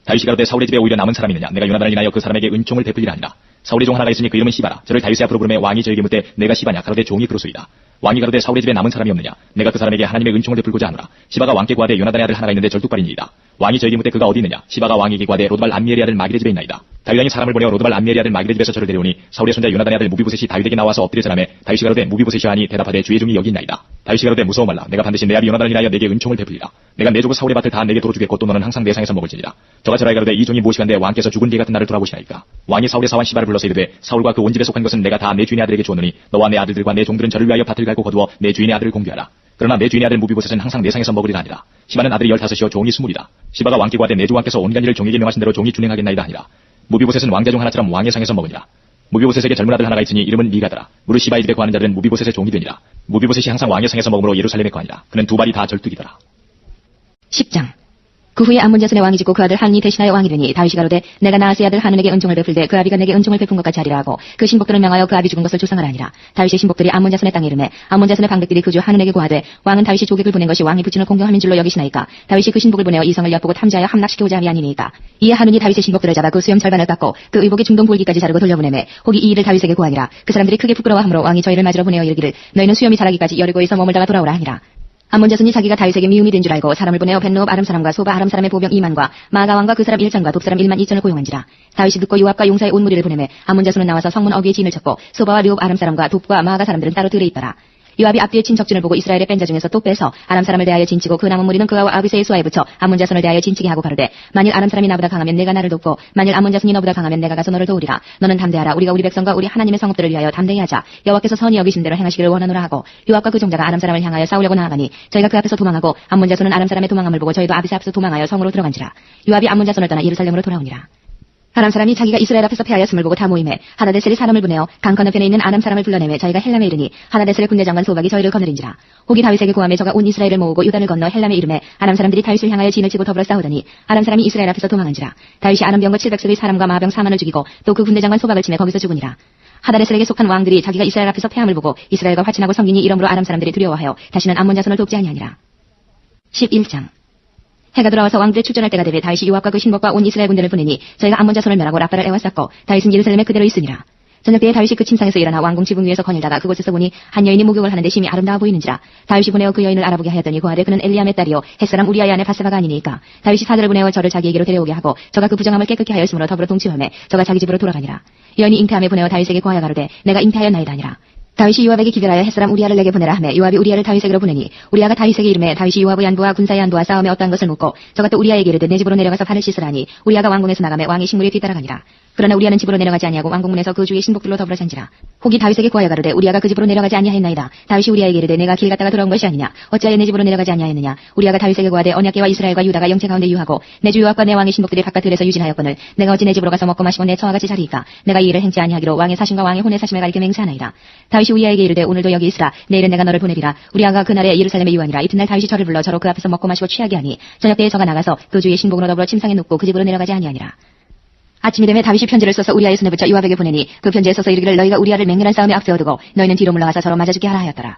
다윗이 가로되 사울의 집에 오히려 남은 사람이 있느냐? 내가 요나단을 인하여 그 사람에게 은총을 베풀리라 하니라. 사울의 종 하나가 있으니 그 이름은 시바라. 저를 다윗의 앞으로 부르매 왕이 저에게 묻되 내가 시바냐? 가로되 종이 그로소이다. 왕이 가로되 사울의 집에 남은 사람이 없느냐? 내가 그 사람에게 하나님의 은총을 베풀고자 하노라. 시바가 왕께 구하되 요나단의 아들 하나가 있는데 절뚝발이니이다. 왕이 저에게 묻되 그가 어디 있느냐? 시바가 왕에게 구하되 로드발 암미엘의 아들 마길의 집에 있나이다. 다윗 왕이 사람을 보내어 로드발 암미엘의 아들 마길의 집에서 저를 데려오니 사울의 손자 요나단의 아들 무비보셋이 다윗에게 나와서 엎드려 전하매 다윗이 가로되 무비보셋이 하니 대답하되 주의 종이 여기 있나이다. 다윗이 가로되 무서워 말라. 내가 반드시 내 아비 요나단을 인하여 내게 은총을 베풀리라. 내가 내 조국 사울의 밭을 다 내게 도로 주겠고 또 너는 항상 내 상에서 먹을지니라. 저가 저라에 가로되 이 종이 무엇이간데 왕께서 죽은 개 같은 나를 돌아보시나이까. 왕이 사울의 사환 시바를 불러서 이르되 사울과 그 온 집에 속한 것은 내가 다 내 주인의 아들에게 주었노니 너와 내 아들들과 내 종들은 저를 위하여 밭을 갈고 거두어 내 주인의 아들을 공개하라. 그러나 내 주인의 아들 무비보셋은 항상 내 상에서 먹으리라 하니라. 시바는 아들이 15이요 종이 20이다. 시바가 왕께 구하되 내 주 왕께서 온갖 일을 종에게 명하신 대로 종이 준행하겠나이다 하니라. 무비보셋은 왕자 중 하나처럼 왕의 상에서 먹으니라. 무비보셋에게 젊은 아들 하나가 있으니 이름은 미가더라. 무릇 시바의 집에 구하는 자들은 무비보셋의 종이 되니라. 무비보셋이 항상 왕의 상에서 먹으므로 예루살렘에 거하니라. 그는 두 발이 다 절뚝이더라. 10장. 그 후에 암몬 자손의 왕이 짓고 그 아들 한이 대신하여 왕이 되니 다윗이 가로되 내가 나아스의 아들 한운에게 은총을 베풀되 그 아비가 내게 은총을 베푼 것 같이 하리라 하고 그 신복들을 명하여 그 아비 죽은 것을 조상을 하니라. 다윗의 신복들이 암몬 자손의 땅에 이르매 암몬 자손의 방백들이 그 주 한운에게 구하되 왕은 다윗이 조객을 보낸 것이 왕이 부친을 공경함인 줄로 여기시나이까. 다윗이 그 신복을 보내어 이성을 엿보고 탐지하여 함락시키고자 함이 아니니까. 이에 한운이 다윗의 신복들을 잡아 그 수염 절반을 깎고 그 의복의 중동 볼기까지 자르고 돌려보내매 혹이 이 일을 다윗에게 구하니라. 그 사람들이 크게 부끄러워하므로 왕이 저희를 맞으러 보내어 이르기를 너희는 수염이 자라기까지 여리고에서 머물다가 돌아오라 하니라. 암몬 자손이 자기가 다윗에게 미움이 된 줄 알고 사람을 보내어 벤노업 아람 사람과 소바 아람 사람의 보병 2만과 마가 왕과 그 사람 1천과 돕 사람 1만 2천을 고용한지라. 다윗이 듣고 요압과 용사의 온 무리를 보내매 암몬 자손은 나와서 성문 어귀에 진을 쳤고 소바와 르옵 아람 사람과 돕과 마가 사람들은 따로 들에 있더라. 요압이 앞뒤에 친 적진을 보고 이스라엘의 뺀 자 중에서 또 빼서 아람 사람을 대하여 진치고 그 남은 무리는 그와 아비새의 수하에 붙여 암몬 자손을 대하여 진치게 하고 가로되 만일 아람 사람이 나보다 강하면 내가 나를 돕고 만일 암몬 자손이 너보다 강하면 내가 가서 너를 도우리라. 너는 담대하라. 우리가 우리 백성과 우리 하나님의 성읍들을 위하여 담대히 하자. 여호와께서 선히 여기신 대로 행하시기를 원하노라 하고 요압과 그 종자가 아람 사람을 향하여 싸우려고 나아가니 저희가 그 앞에서 도망하고 암몬 자손은 아람 사람의 도망함을 보고 저희도 아비새 앞에서 도망하여 성으로 들어간지라. 요압이 암몬 자손을 떠나 예루살렘으로 돌아오니라. 아람 사람이 자기가 이스라엘 앞에서 패하였음을 보고 다 모임에 하다데셀이 사람을 보내어 강 건너편에 있는 아람 사람을 불러내매 저희가 헬람에 이르니 하다데셀의 군대장관 소박이 저희를 거느린지라. 혹이 다윗에게 구하매 저가 온 이스라엘을 모으고 유다를 건너 헬람에 이르매 아람 사람들이 다윗을 향하여 진을 치고 더불어 싸우더니 아람 사람이 이스라엘 앞에서 도망한지라. 다윗이 아람 병거 700척의 사람과 마병 4만을 죽이고 또 그 군대장관 소박을 치매 거기서 죽으니라. 하다데셀에게 속한 왕들이 자기가 이스라엘 앞에서 패함을 보고 이스라엘과 화친하고 성기니 이러므로 아람 사람들이 두려워하여 다시는 암몬 자손을 돕지 아니하니라. 11장. 해가 돌아와서 왕들이 출전할 때가 되매 다윗이 요압과 그 신복과 온 이스라엘 군대를 보내니 저희가 암몬 자손을 멸하고 라빠를 애워쌌고 다윗은 예루살렘에 그대로 있으니라. 저녁 때에 다윗이 그 침상에서 일어나 왕궁 지붕 위에서 거닐다가 그곳에서 보니 한 여인이 목욕을 하는데 심히 아름다워 보이는지라. 다윗이 보내어 그 여인을 알아보게 하였더니 고하되 그는 엘리암의 딸이요 햇사람 우리아의 아내 바세바가 아니니까. 다윗이 사자를 보내어 저를 자기에게로 데려오게 하고 저가 그 부정함을 깨끗게 하였으므로 더불어 동침하매 저가 자기 집으로 돌아가니라. 여인이 잉태함에 보내어 다윗에게 고하여 가로되 내가 잉태하였나이다 하니라. 다윗이 요압에게 기별하여 햇사람 우리아를 내게 보내라 하매 요압이 우리아를 다윗에게로 보내니 우리아가 다윗에게 이르매 다윗이 요압의 안부와 군사의 안부와 싸움에 어떠한 것을 묻고 저가 또 우리아에게 이르되 내 집으로 내려가서 발을 씻으라니 우리아가 왕궁에서 나가매 왕이 식물에 뒤따라가니라. 그러나 우리아는 집으로 내려가지 아니하고 왕궁문에서 그 주의 신복들로 더불어 잔지라. 혹이 다윗에게 구하여 가로되 우리아가 그 집으로 내려가지 아니하였나이다. 다윗이 우리아에게 이르되 내가 길 갔다가 돌아온 것이 아니냐. 어찌하여 내 집으로 내려가지 아니하였느냐. 우리아가 다윗에게 구하되 언약궤와 이스라엘과 유다가 영체 가운데 유하고 내 주 요압과 내 왕의 신복들이 바깥 들에서 유진하였거늘 내가 어찌 내 집으로 가서 먹고 마시고 내 처와 같이 자리이까. 내가 이 일을 행치 아니하기로 왕의 사심과 왕의 혼의 사심에 갈게 맹세하나이다. 다윗이 우리아에게 이르되 오늘도 여기 있으라. 내일은 내가 너를 보내리라. 우리아가 그날에 예루살렘에 유하니라. 이튿날 다윗이 저를 불러 저로 그 앞에서 먹고 마시고 취하게 하니 저녁 때에 저가 나가서 그 주의 신복으로 더불어 침상에 눕고 그 집으로 내려가지 아니하니라. 아침이 되매 다윗이 편지를 써서 우리아의 손에 붙여 요압에게 보내니 그 편지에 써서 이르기를 너희가 우리아를 맹렬한 싸움에 앞세워두고 너희는 뒤로 물러가서 서로 맞아 죽게 하라 하였더라.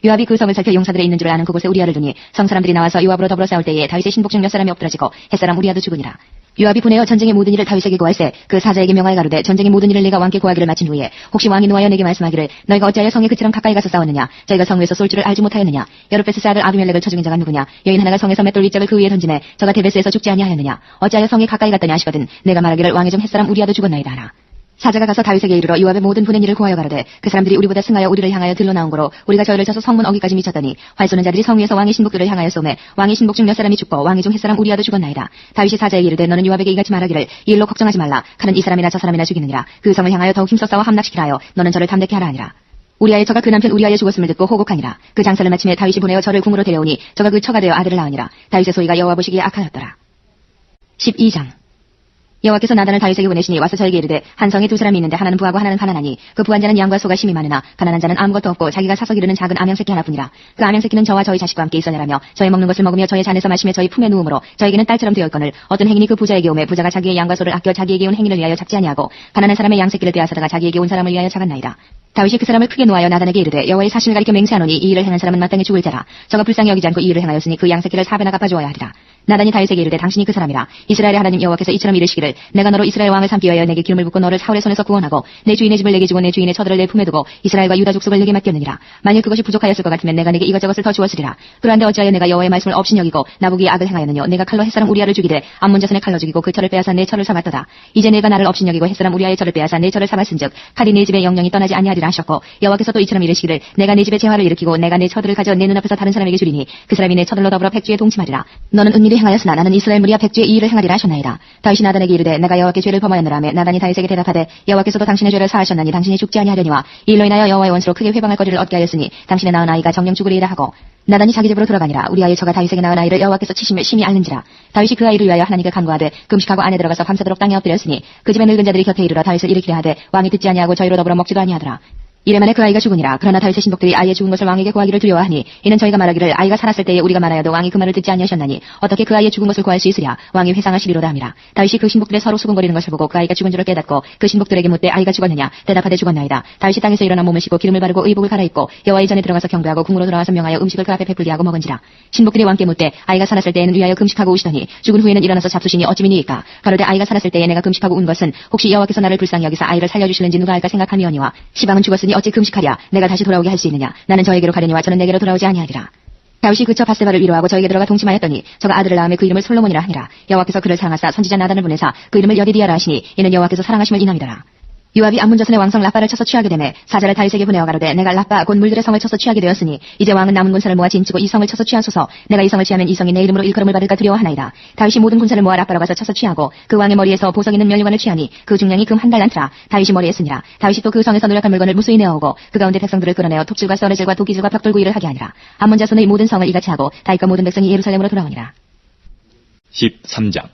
요압이 그 성을 살펴 용사들의 있는 줄 아는 그곳에 우리아를 두니 성 사람들이 나와서 요압으로 더불어 싸울 때에 다윗의 신복 중 몇 사람이 엎드러지고 햇사람 우리아도 죽으니라. 요압이 보내어 전쟁의 모든 일을 다윗에게 구할세 그 사자에게 명하여 가로되 전쟁의 모든 일을 네가 왕께 구하기를 마친 후에 혹시 왕이 노하여 내게 말씀하기를 너희가 어찌하여 성에 그처럼 가까이 가서 싸웠느냐. 저희가 성 위에서 쏠 줄을 알지 못하였느냐. 여룻베스의 아들 아비멜렉을 쳐 죽인 자가 누구냐. 여인 하나가 성에서 맷돌 윗짝을 그 위에 던지네 저가 데베스에서 죽지 아니하였느냐. 어찌하여 성에 가까이 갔더니 아시거든 내가 말하기를 왕의 종 햇사람 우리아도 죽었나이다 하라. 사자가 가서 다윗에게 이르러 요압의 모든 분의 일을 구하여 가로되 그 사람들이 우리보다 승하여 우리를 향하여 들러 나온 거로 우리가 저희를 쳐서 성문 어기까지 미쳤더니 활 쏘는 자들이 성 위에서 왕의 신복들을 향하여 쏘매 왕의 신복 중 몇 사람이 죽고 왕의 종 햇사람 우리아도 죽었나이다. 다윗이 사자에게 이르되 너는 요압에게 이같이 말하기를 이 일로 걱정하지 말라. 칼은 이 사람이나 저 사람이나 죽이느니라. 그 성을 향하여 더욱 힘써 싸워 함락시키라 하여 너는 저를 담대케 하라 하니라. 우리아의 처가 그 남편 우리아의 죽었음을 듣고 호곡하니라. 그 장사를 마침에 다윗이 보내어 저를 궁으로 데려오니 저가 그 처가 되어 아들을 낳으니라. 다윗의 소위가 여호와 보시기에 악하였더라. 12장. 여호와께서 나단을 다윗에게 보내시니 와서 저에게 이르되 한 성에 두 사람이 있는데 하나는 부하고 하나는 가난하니 그 부한 자는 양과 소가 심히 많으나 가난한 자는 아무것도 없고 자기가 사서 기르는 작은 암양새끼 하나뿐이라. 그 암양새끼는 저와 저희 자식과 함께 있어내라며 저희 먹는 것을 먹으며 저희 잔에서 마시며 저희 품에 누우므로 저에게는 딸처럼 되었거늘 어떤 행인이 그 부자에게 오매 부자가 자기의 양과 소를 아껴 자기에게 온 행인을 위하여 잡지 아니하고 가난한 사람의 양새끼를 빼앗아다가 자기에게 온 사람을 위하여 잡았나이다. 다윗이 그 사람을 크게 놓아여 나단에게 이르되 여호와의 사심을 가리켜 맹세하노니 이 일을 행한 사람은 마땅히 죽을 자라. 저가 불쌍히 여기지 않고 이 일을 행하였으니 그 양새끼를 4배나 갚아주어야 하리라. 나단이 다윗에게 이르되 당신이 그 사람이라. 이스라엘의 하나님 여호와께서 이처럼 이르시기를 내가 너로 이스라엘 왕을 삼기 위하여 내게 기름을 붓고 너를 사울의 손에서 구원하고 내 주인의 집을 내게 주고 내 주인의 처들을 내 품에 두고 이스라엘과 유다 족속을 내게 맡겼느니라. 만일 그것이 부족하였을 것 같으면 내가 내게 이것저것을 더 주었으리라. 그런데 어찌하여 내가 여호와의 말씀을 업신여기고 나보기에 악을 행하였느뇨. 내가 칼로 햇사람 우리아를 죽이되 암몬 자손의 칼로 죽이고 그 철을 빼앗아 내 철을 삼았도다. 이제 내가 나를 업신여기고 햇사람 우리아의 철을 빼앗아 내 철을 삼았은즉 칼이 내 집에 영영이 떠나지 아니하리라 하셨고 여호와께서 또 이처럼 이르시기를 내가 내 집에 재화를 일으키고 내가 내 처들을 가져 내 눈앞에서 다른 사람에게 주리니 그 사람이 내 처들로 더불어 백주에 동침하리라. 너는 은일이 행하였으나 나는 이스라엘 무리와 백주의 이 일을 행하리라 하셨나이다. 다윗이 나단에게 이르되 내가 여호와께 죄를 범하였노라 하매 나단이 다윗에게 대답하되 여호와께서도 당신의 죄를 사하셨나니 당신이 죽지 아니하려니와 이 일로 인하여 여호와의 원수로 크게 회방할 거리를 얻게 하였으니 당신의 낳은 아이가 정령 죽으리이다 하고 나단이 자기 집으로 들어가니라. 우리아의 처가 다윗에게 낳은 아이를 여호와께서 치심을 심히 앓는지라. 다윗이 그 아이를 위하여 하나님께 간구하되 금식하고 안에 들어가서 밤새도록 땅에 엎드렸으니 그 집에 늙은 자들이 곁에 이르러 다윗을 일으키려 하되 왕이 듣지 아니하고 저희로 더불어 먹지도 아니하더라. 이래 만에 그 아이가 죽으니라. 그러나 다윗의 신복들이 아이의 죽은 것을 왕에게 구하기를 두려워하니 이는 저희가 말하기를 아이가 살았을 때에 우리가 말하여도 왕이 그 말을 듣지 아니하셨나니 어떻게 그 아이의 죽은 것을 구할 수 있으랴. 왕이 회상하시리로다 함이라. 다윗이 그 신복들의 서로 수군거리는 것을 보고 그 아이가 죽은 줄을 깨닫고 그 신복들에게 묻되 아이가 죽었느냐. 대답하되 죽었나이다. 다윗이 땅에서 일어나 몸을 씻고 기름을 바르고 의복을 갈아입고 여호와의 전에 들어가서 경배하고 궁으로 돌아와서 명하여 음식을 그 앞에 베풀게 하고 먹은지라. 신복들이 왕께 묻되 아이가 살았을 때에는 위하여 금식하고 오시더니 죽은 후에는 일어나서 잡수시니 어찌미니이까. 가로되 아이가 살았을 때에 내가 금식하고 온 것은 혹시 여호와께서 나를 불쌍히 여기사 아이를 살려주실는지 누가 알까 생각함이오니와 시방은 죽었으니 어찌 금식하랴. 내가 다시 돌아오게 할 수 있느냐. 나는 저에게로 가려니와 저는 내게로 돌아오지 아니하리라. 다윗이 그쳐 밧세바를 위로하고 저에게 들어가 동침하였더니 저가 아들을 낳음에 그 이름을 솔로몬이라 하니라. 여호와께서 그를 사랑하사 선지자 나단을 보내사 그 이름을 여디디아라 하시니 이는 여호와께서 사랑하심을 인함이더라. 요압이 암몬 자손의 왕성 라빠를 쳐서 취하게 되매 사자를 다윗에게 보내어 가로되 내가 라빠 곧 물들의 성을 쳐서 취하게 되었으니 이제 왕은 남은 군사를 모아 진치고 이 성을 쳐서 취하소서. 내가 이 성을 취하면 이 성이 내 이름으로 일컬음을 받을까 두려워하나이다. 다윗이 모든 군사를 모아 라빠로 가서 쳐서 취하고 그 왕의 머리에서 보석 있는 면류관을 취하니 그 중량이 금 한 달란트라. 다윗이 머리에 쓰니라. 다윗이 또 그 성에서 노력한 물건을 무수히 내어오고 그 가운데 백성들을 끌어내어 톱질과 썰의질과 도기질과 벽돌구이를 하게 하니라. 암몬 자손의 모든 성을 이같이 하고 다윗과 모든 백성이 예루살렘으로 돌아오니라. 13장.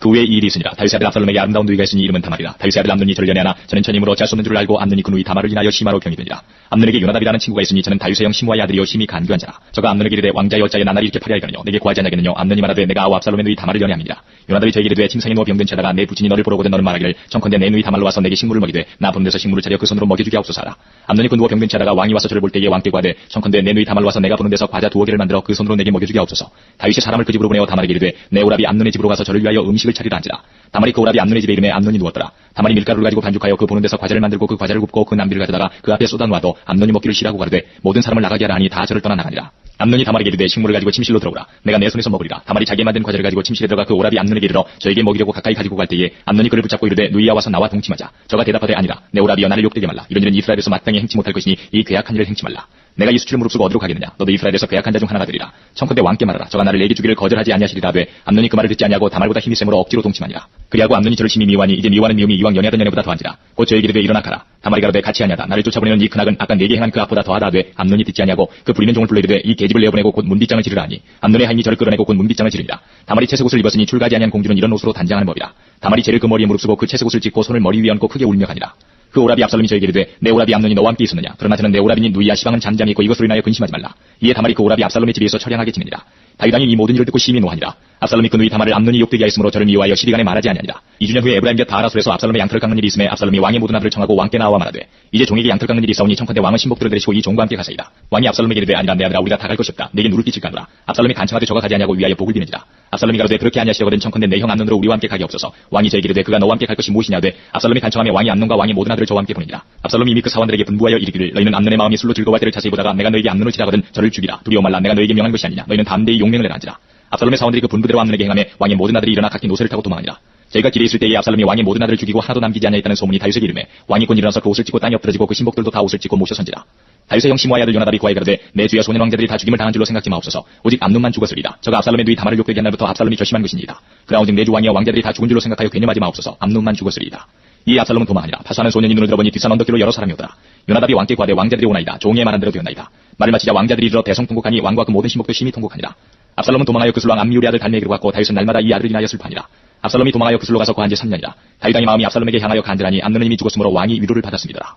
그 후에 이 일이 있으니라. 다윗의 아들 압살롬에게 아름다운 누이가 있으니 이름은 다말이라. 다윗의 아들 암논이 저를 연애하나 저는 전임으로 어찌할 수 없는 줄을 알고 암논이 그 누이 다말을 인하여 시마로 경이되니라. 암논에게 요나답이라는 친구가 있으니 저는 다윗의 형 시므아의 아들이요 심히 간교한 자라. 저가 암논에게 이르되 왕자여 어찌하여 나날이 이렇게 파리하겠느냐. 내게 구하지 않냐겠느냐. 암논이 말하되 내가 아우 압살롬의 누이 다말을 연애함이니라. 요나답이 저에게 이르되 침상에 누워 병든 채다가 내 부친이 너를 보러 오거든 너는 말하기를 청컨대 내 누이 다말로 와서 내게 식물을 먹이되 나 보는 데서 식물을 차려 그 손으로 먹여주게 하옵소서 하라. 암논이 그 누워 병든 채다가 왕이 와서 저를 볼 때에 왕께 구하되 청컨대 내 누이 다말로 와서 내가 보는 데서 과자 두어 개를 만들어 그 손으로 내게 먹여주게 하옵소서. 다윗이 사람을 그 집으로 보내어 다말에게 이르되 내 오라비 암논의 집으로 가서 저를 위하여 음식을 차리라 한지라. 다말이 그 오라비 암논의 집에 이름에 암논이 누웠더라. 다말이 밀가루를 가지고 반죽하여 그 보는 데서 과자를 만들고 그 과자를 굽고 그 남비를 가져다가 그 앞에 쏟아 놓아도 암논이 먹기를 싫어하고 가로되 모든 사람을 나가게 하라 하니 다 저를 떠나 나가니라. 암논이 다말에게 이르되 식물을 가지고 침실로 들어오라. 내가 내 손에서 먹으리라. 다말이 자기의 만든 과자를 가지고 침실에 들어가 그 오라비 암논에게 이르러 저에게 먹이려고 가까이 가지고 갈 때에 암논이 그를 붙잡고 이르되 누이야 와서 나와 동침하자. 저가 대답하되 아니라. 내 오라비여 나를 욕되게 말라. 이런 일은 이스라엘에서 마땅히 행치 못할 것이니 이 괴악한 일을 행치 말라. 내가 이 수치를 무릅쓰고 어디로 가겠느냐. 너도 이스라엘에서 괴악한 자 중 하나가 되리라. 청컨대 왕께 말하라. 저가 나를 내게 주기를 거절하지 아니하시리라 하되 암논이 그 말을 듣지 아니하고 다말보다 힘이 세므로 억지로 동침하니라. 그리하고 암논이 저를 심히 미워하니 이제 미워하는 미움이 이왕 연애하던 연애보다 더한지라. 곧 저에게 이르되 일어나 가라. 다말이 가로되 같이 하냐다. 나를 쫓아보내는 이 큰악은 아까 내게 행한 그 악보다 더하다 하되 암논이 듣지 아니하고 그 부리는 종을 불러 이르되 이 계집을 내어보내고 곧 문빗장을 지르라 하니 암논의 하인이 저를 끌어내고 곧 문빗장을 지르니라. 다말이 채색 옷을 입었으니 출가하지 아니한 공주는 이런 옷으로 단장하는 법이라. 다말이 죄를 그 머리에 무릅쓰고 그 채색 옷을 찢고 손을 머리 위에 얹고 크게 울며 가니라. 그 오라비 압살롬이 저에게 이르되 내 오라비 암논이 너와 함께 있었느냐. 그러나 저는 내 오라비니 누이야 시방은 잠잠히 있고 이것으로 인하여 근심하지 말라. 이에 다말이 그 오라비 압살롬의 집에서 처량하게 지내니라. 다윗 왕이 이 모든 일을 듣고 심히 노하니라. 압살롬이 그 누이 다말을 암논이 욕되게 하였으므로 저를 미워하여 시비간에 말하지 아니하니라. 2주년 후에 에브라임 곁 다하라술에서 압살롬의 양털을 깎는 일이 있음에 압살롬이 왕의 모든 아들을 청하고 왕께 나와 말하되 이제 종에게 양털 깎는 일이 있사오니 청컨대 왕은 신복들을 데리시고 이 종과 함께 가사이다. 왕이 압살롬에게 이르되 아니라 내 아들아 우리가 다 갈 것이 없다. 내게 누를 빛을 가노라. 압살롬이 간청하되 저가 가지 아니하고 위하여 복을 비는지라. 압살롬이 가로되 그렇게 아니하시려거든 청컨대 내 형 암논으로 우리와 함께 가게 없어서. 왕이 저에게 이르되 그가 너와 함께 갈 것이 무엇이냐 하되 압살롬이 간청하며 왕이 암논과 왕의 모든 아들을 저와 함께 보내니라. 압살롬이 이미 그 사원들에게 분부하여 이르기를 너희는 암논의 마음이 술로 즐거워할 때를 자세히 보다가 내가 너에게 암논을 치라거든 저를 죽이라. 두려워 말라. 내가 너에게 명한 것이 아니냐. 너희는 담대히 용맹을 내라 한지라. 압살롬의 사원들이 그 분부대로 암논에게 행하며 왕의 모든 아들이 일어나 각기 노새를 타고 도망하니라. 저희가 길에 있을 때에 압살롬이 왕의 모든 아들을 죽이고 하나도 남기지 아니하였다는 소문이 다윗에게 이르매 왕이 곧 일어나서 그 옷을 찢고 땅에 엎드러지고 그 신복들도 다 옷을 찢고 모셔 선지라. 다윗의 형 시므아의 아들 요나답이 구하여 가로되 내 주야 소년 왕자들이 다 죽임을 당한 줄로 생각지 마옵소서. 오직 암논만 죽었으리이다. 저가 압살롬의 누이 다말을 욕되게 한 날부터 압살롬이 결심한 것이니이다. 그러나 오직 내 주 왕이여 왕자들이 다 죽은 줄로 생각하여 괴념하지 마옵소서. 암논만 죽었으리이다. 이에 압살롬은 도망하니라. 파수하는 소년이 눈을 들어보니 뒷산 언덕길로 여러 사람이 오더라. 요나답이 왕께 구하되 왕자들이 오나이다. 종의 말한 대로 되었나이다. 말을 마치자 왕자들이 이르러 대성통곡하니 왕과 그 모든 신복도 심히 통곡하니라. 압살롬은 도망하여 그술왕 암미울의 아들 달메기로 갔고 다윗은 날마다 이 아들을 인하여 슬퍼하니라. 압살롬이 도망하여 그술로 가서 거한 지 3년이라. 다윗 왕의 마음이 압살롬에게 향하여 간절하니 암논은 이미 죽었으므로 왕이 위로를 받았습니다.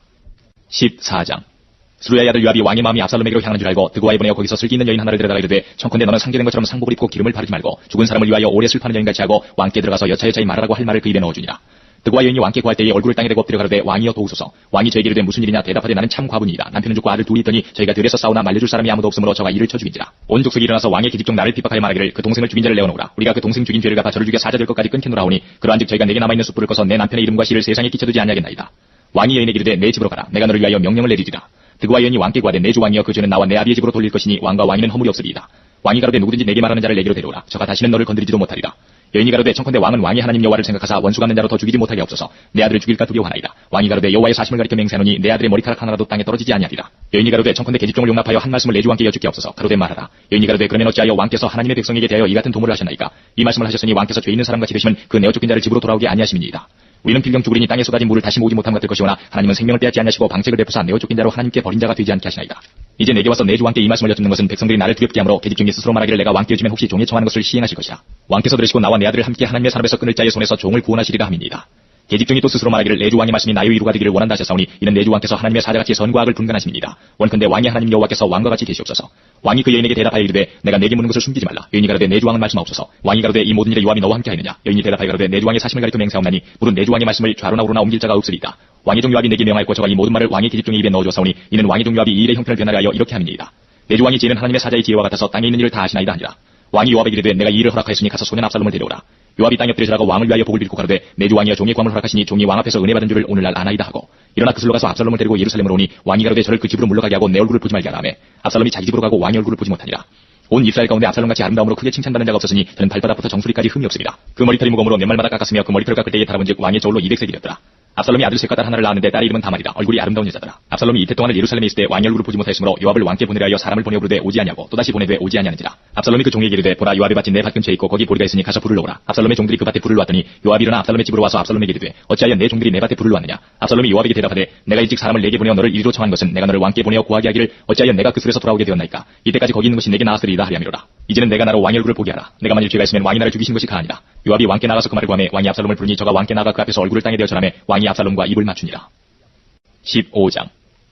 14장. 스루야의 아들 요압이 왕의 마음이 압살롬에게로 향하는 줄 알고 드고아에 보내어 거기서 슬기 있는 여인 하나를 데려다가 이르되 청컨대 너는 상제된 것처럼 상복을 입고 기름을 바르지 말고 죽은 사람을 위하여 오래 슬퍼하는 여인같이 하고 왕께 들어가서 여차여차히 말하라고 할 말을 그 입에 넣어주니라. 득과 여인이 왕께 구할 때에 얼굴을 땅에 대고 엎드려 가로되 왕이여 도우소서. 왕이 저에게 이르되 무슨 일이냐 대답하되 나는 참 과부니이다. 남편은 죽고 아들 둘이 있더니 저희가 들에서 싸우나 말려줄 사람이 아무도 없으므로 저가 이를 쳐 죽인지라. 온 족속이 일어나서 왕의 계집종 나를 핍박하여 말하기를 그 동생을 죽인 자를 내어놓으라. 우리가 그 동생 죽인 죄를 갚아 저를 죽여 사자 될 것까지 끊겠노라 하오니 그러한즉 저희가 내게 남아있는 숯불을 꺼서 내 남편의 이름과 씨를 세상에 끼쳐두지 아니하겠나이다. 왕이 여인에게 이르되 내 집으로 가라. 내가 너를 위하여 명령을 내리리라. 득과 여인이 왕께 구하되 내 주 왕이여 그 죄는 나와 내 아비의 집으로 돌릴 것이니 왕과 왕위는 허물이 없으리이다. 왕이 가로되 누구든지 내게 말하는 자를 내게로 데려오라. 저가 다시는 너를 건드리지도 못하리라. 여인이 가로되 청컨대 왕은 왕의 하나님 여호와를 생각하사 원수 갚는 자로 더 죽이지 못하게 없소서. 내 아들을 죽일까 두려워하나이다. 왕이 가로되 여호와의 사심을 가리켜 맹세하노니 내 아들의 머리카락 하나라도 땅에 떨어지지 아니하리라. 여인이 가로되 청컨대 계집종을 용납하여 한 말씀을 내 주 왕께 여쭙게 없소서. 가로되 말하라. 여인이 가로되 그러면 어찌하여 왕께서 하나님의 백성에게 대하여 이 같은 도모를 하셨나이까. 이 말씀을 하셨으니 왕께서 죄 있는 사람같이 되시면 그 내어 쫓긴 자를 집으로 돌아오게 아니하심이니이다. 우리는 필경 죽으리니 땅에 쏟아진 물을 다시 모으지 못함 같을 것이오나 하나님은 생명을 빼앗지 아니하시고 방책을 베푸사 내어 쫓긴 자로 하나님께 버린 자가 되지 않게 하시나이다. 이제 내게 와서 내 주 왕께 이 말씀을 여쭙는 것은 백성들이 나를 두렵게 함으로 계집종이 스스로 말하기를 내가 왕께 여쭈면 혹시 종이 청하는 것을 시행하실 것이라. 왕께서 들으시고 나와 내 아들을 함께 하나님의 사람에서 끊을 자의 손에서 종을 구원하시리라 함이니이다. 계집종이 또 스스로 말하기를 내 주 왕의 말씀이 나의 이루가 되기를 원한다 하셨사오니 이는 내 주 왕께서 하나님의 사자같이 선과 악을 분간하심이니이다. 원컨대 왕이 하나님 여호와께서 왕과 같이 계시옵소서. 왕이 그 여인에게 대답하여 이르되 내가 내게 묻는 것을 숨기지 말라. 여인이 가로되 내 주 왕은 말씀하옵소서. 왕이 가로되 이 모든 일에 요압이 너와 함께 하느냐. 여인이 대답하여 가로되 내 주 왕의 사심을 가리켜 맹세하옵나니 물은 내 주 왕의 말씀을 좌로나 우로나 옮길 자가 없으리이다. 왕의 종 요압이 내게 명하였고 저가 이 모든 말을 왕의 계집종의 입에 넣어주었사오니 이는 왕의 종 요압이 이 일의 형편을 변하려 하여 이렇게 함이니이다. 내 주 왕의 지혜는 하나님의 사자의 지혜와 같아서 땅에 있는 일을 다 하시나이다 하니라. 왕이 요압에게 이르되 내가 이 일을 허락하였으니 가서 소년 압살롬을 데려오라. 요압이 땅에 엎드려지라고 왕을 위하여 복을 빌고 가로되 내 주 왕이여 종의 구함을 허락하시니 종이 왕 앞에서 은혜 받은 줄을 오늘날 아나이다 하고 일어나 그슬로 가서 압살롬을 데리고 예루살렘으로 오니 왕이 가로되 저를 그 집으로 물러가게 하고 내 얼굴을 보지 말게 하라매 압살롬이 자기 집으로 가고 왕의 얼굴을 보지 못하니라. 온 이스라엘 가운데 압살롬같이 아름다움으로 크게 칭찬받는 자가 없었으니 저는 발바닥부터 정수리까지 흠이 없습니다. 그 머리털이 무거움으로 몇 말마다 깎았으며 그 머리털을 깎을 때에 달아본즉 왕의 저울로 200세겔이었더라. 압살롬이 아들 셋과 딸 하나를 낳았는데 딸의 이름은 다말이라. 얼굴이 아름다운 여자더라. 압살롬이 이태 동안을 예루살렘에 있을 때 왕의 얼굴을 보지 못하였으므로 요압을 왕께 보내려 하여 사람을 보내어 부르되 오지 아니하고 또다시 보내되 오지 아니하는지라. 압살롬이 그 종에게 이르되 보라 요압의 밭이 내 밭 근처에 있고 거기 보리가 있으니 가서 불을 놓으라. 압살롬의 종들이 그 밭에 불을 놓았더니 요압이 일어나 압살롬의 집으로 와서 압살롬에게 이르되 어찌하여 내 종들이 내 밭에 불을 놓았느냐. 압살롬이 요압에게 대답하되 내가 일찍 사람을 내게 보내어 너를 이리로 청한 것은 내가 너를 왕께 보내어 구하게 하기를 어찌하여 내가 그 술에서 돌아오게 되었나이까. 이때까지 거기 있는 것이 내게 나았으리이다 하리함이로라. 이제는 내가 나로 왕의 얼굴을 보게 하라. 내가 만일 죄가 있으면 왕이 나를 죽이신 것이 가하니라. 요압이 왕께 나가서 그 말을 구하매 왕이 압살롬을 부르니 저가 왕께 나가 그 앞에서 얼굴을 땅에 대어 절하매 왕이 압살롬과 입을 맞추니라. 15장.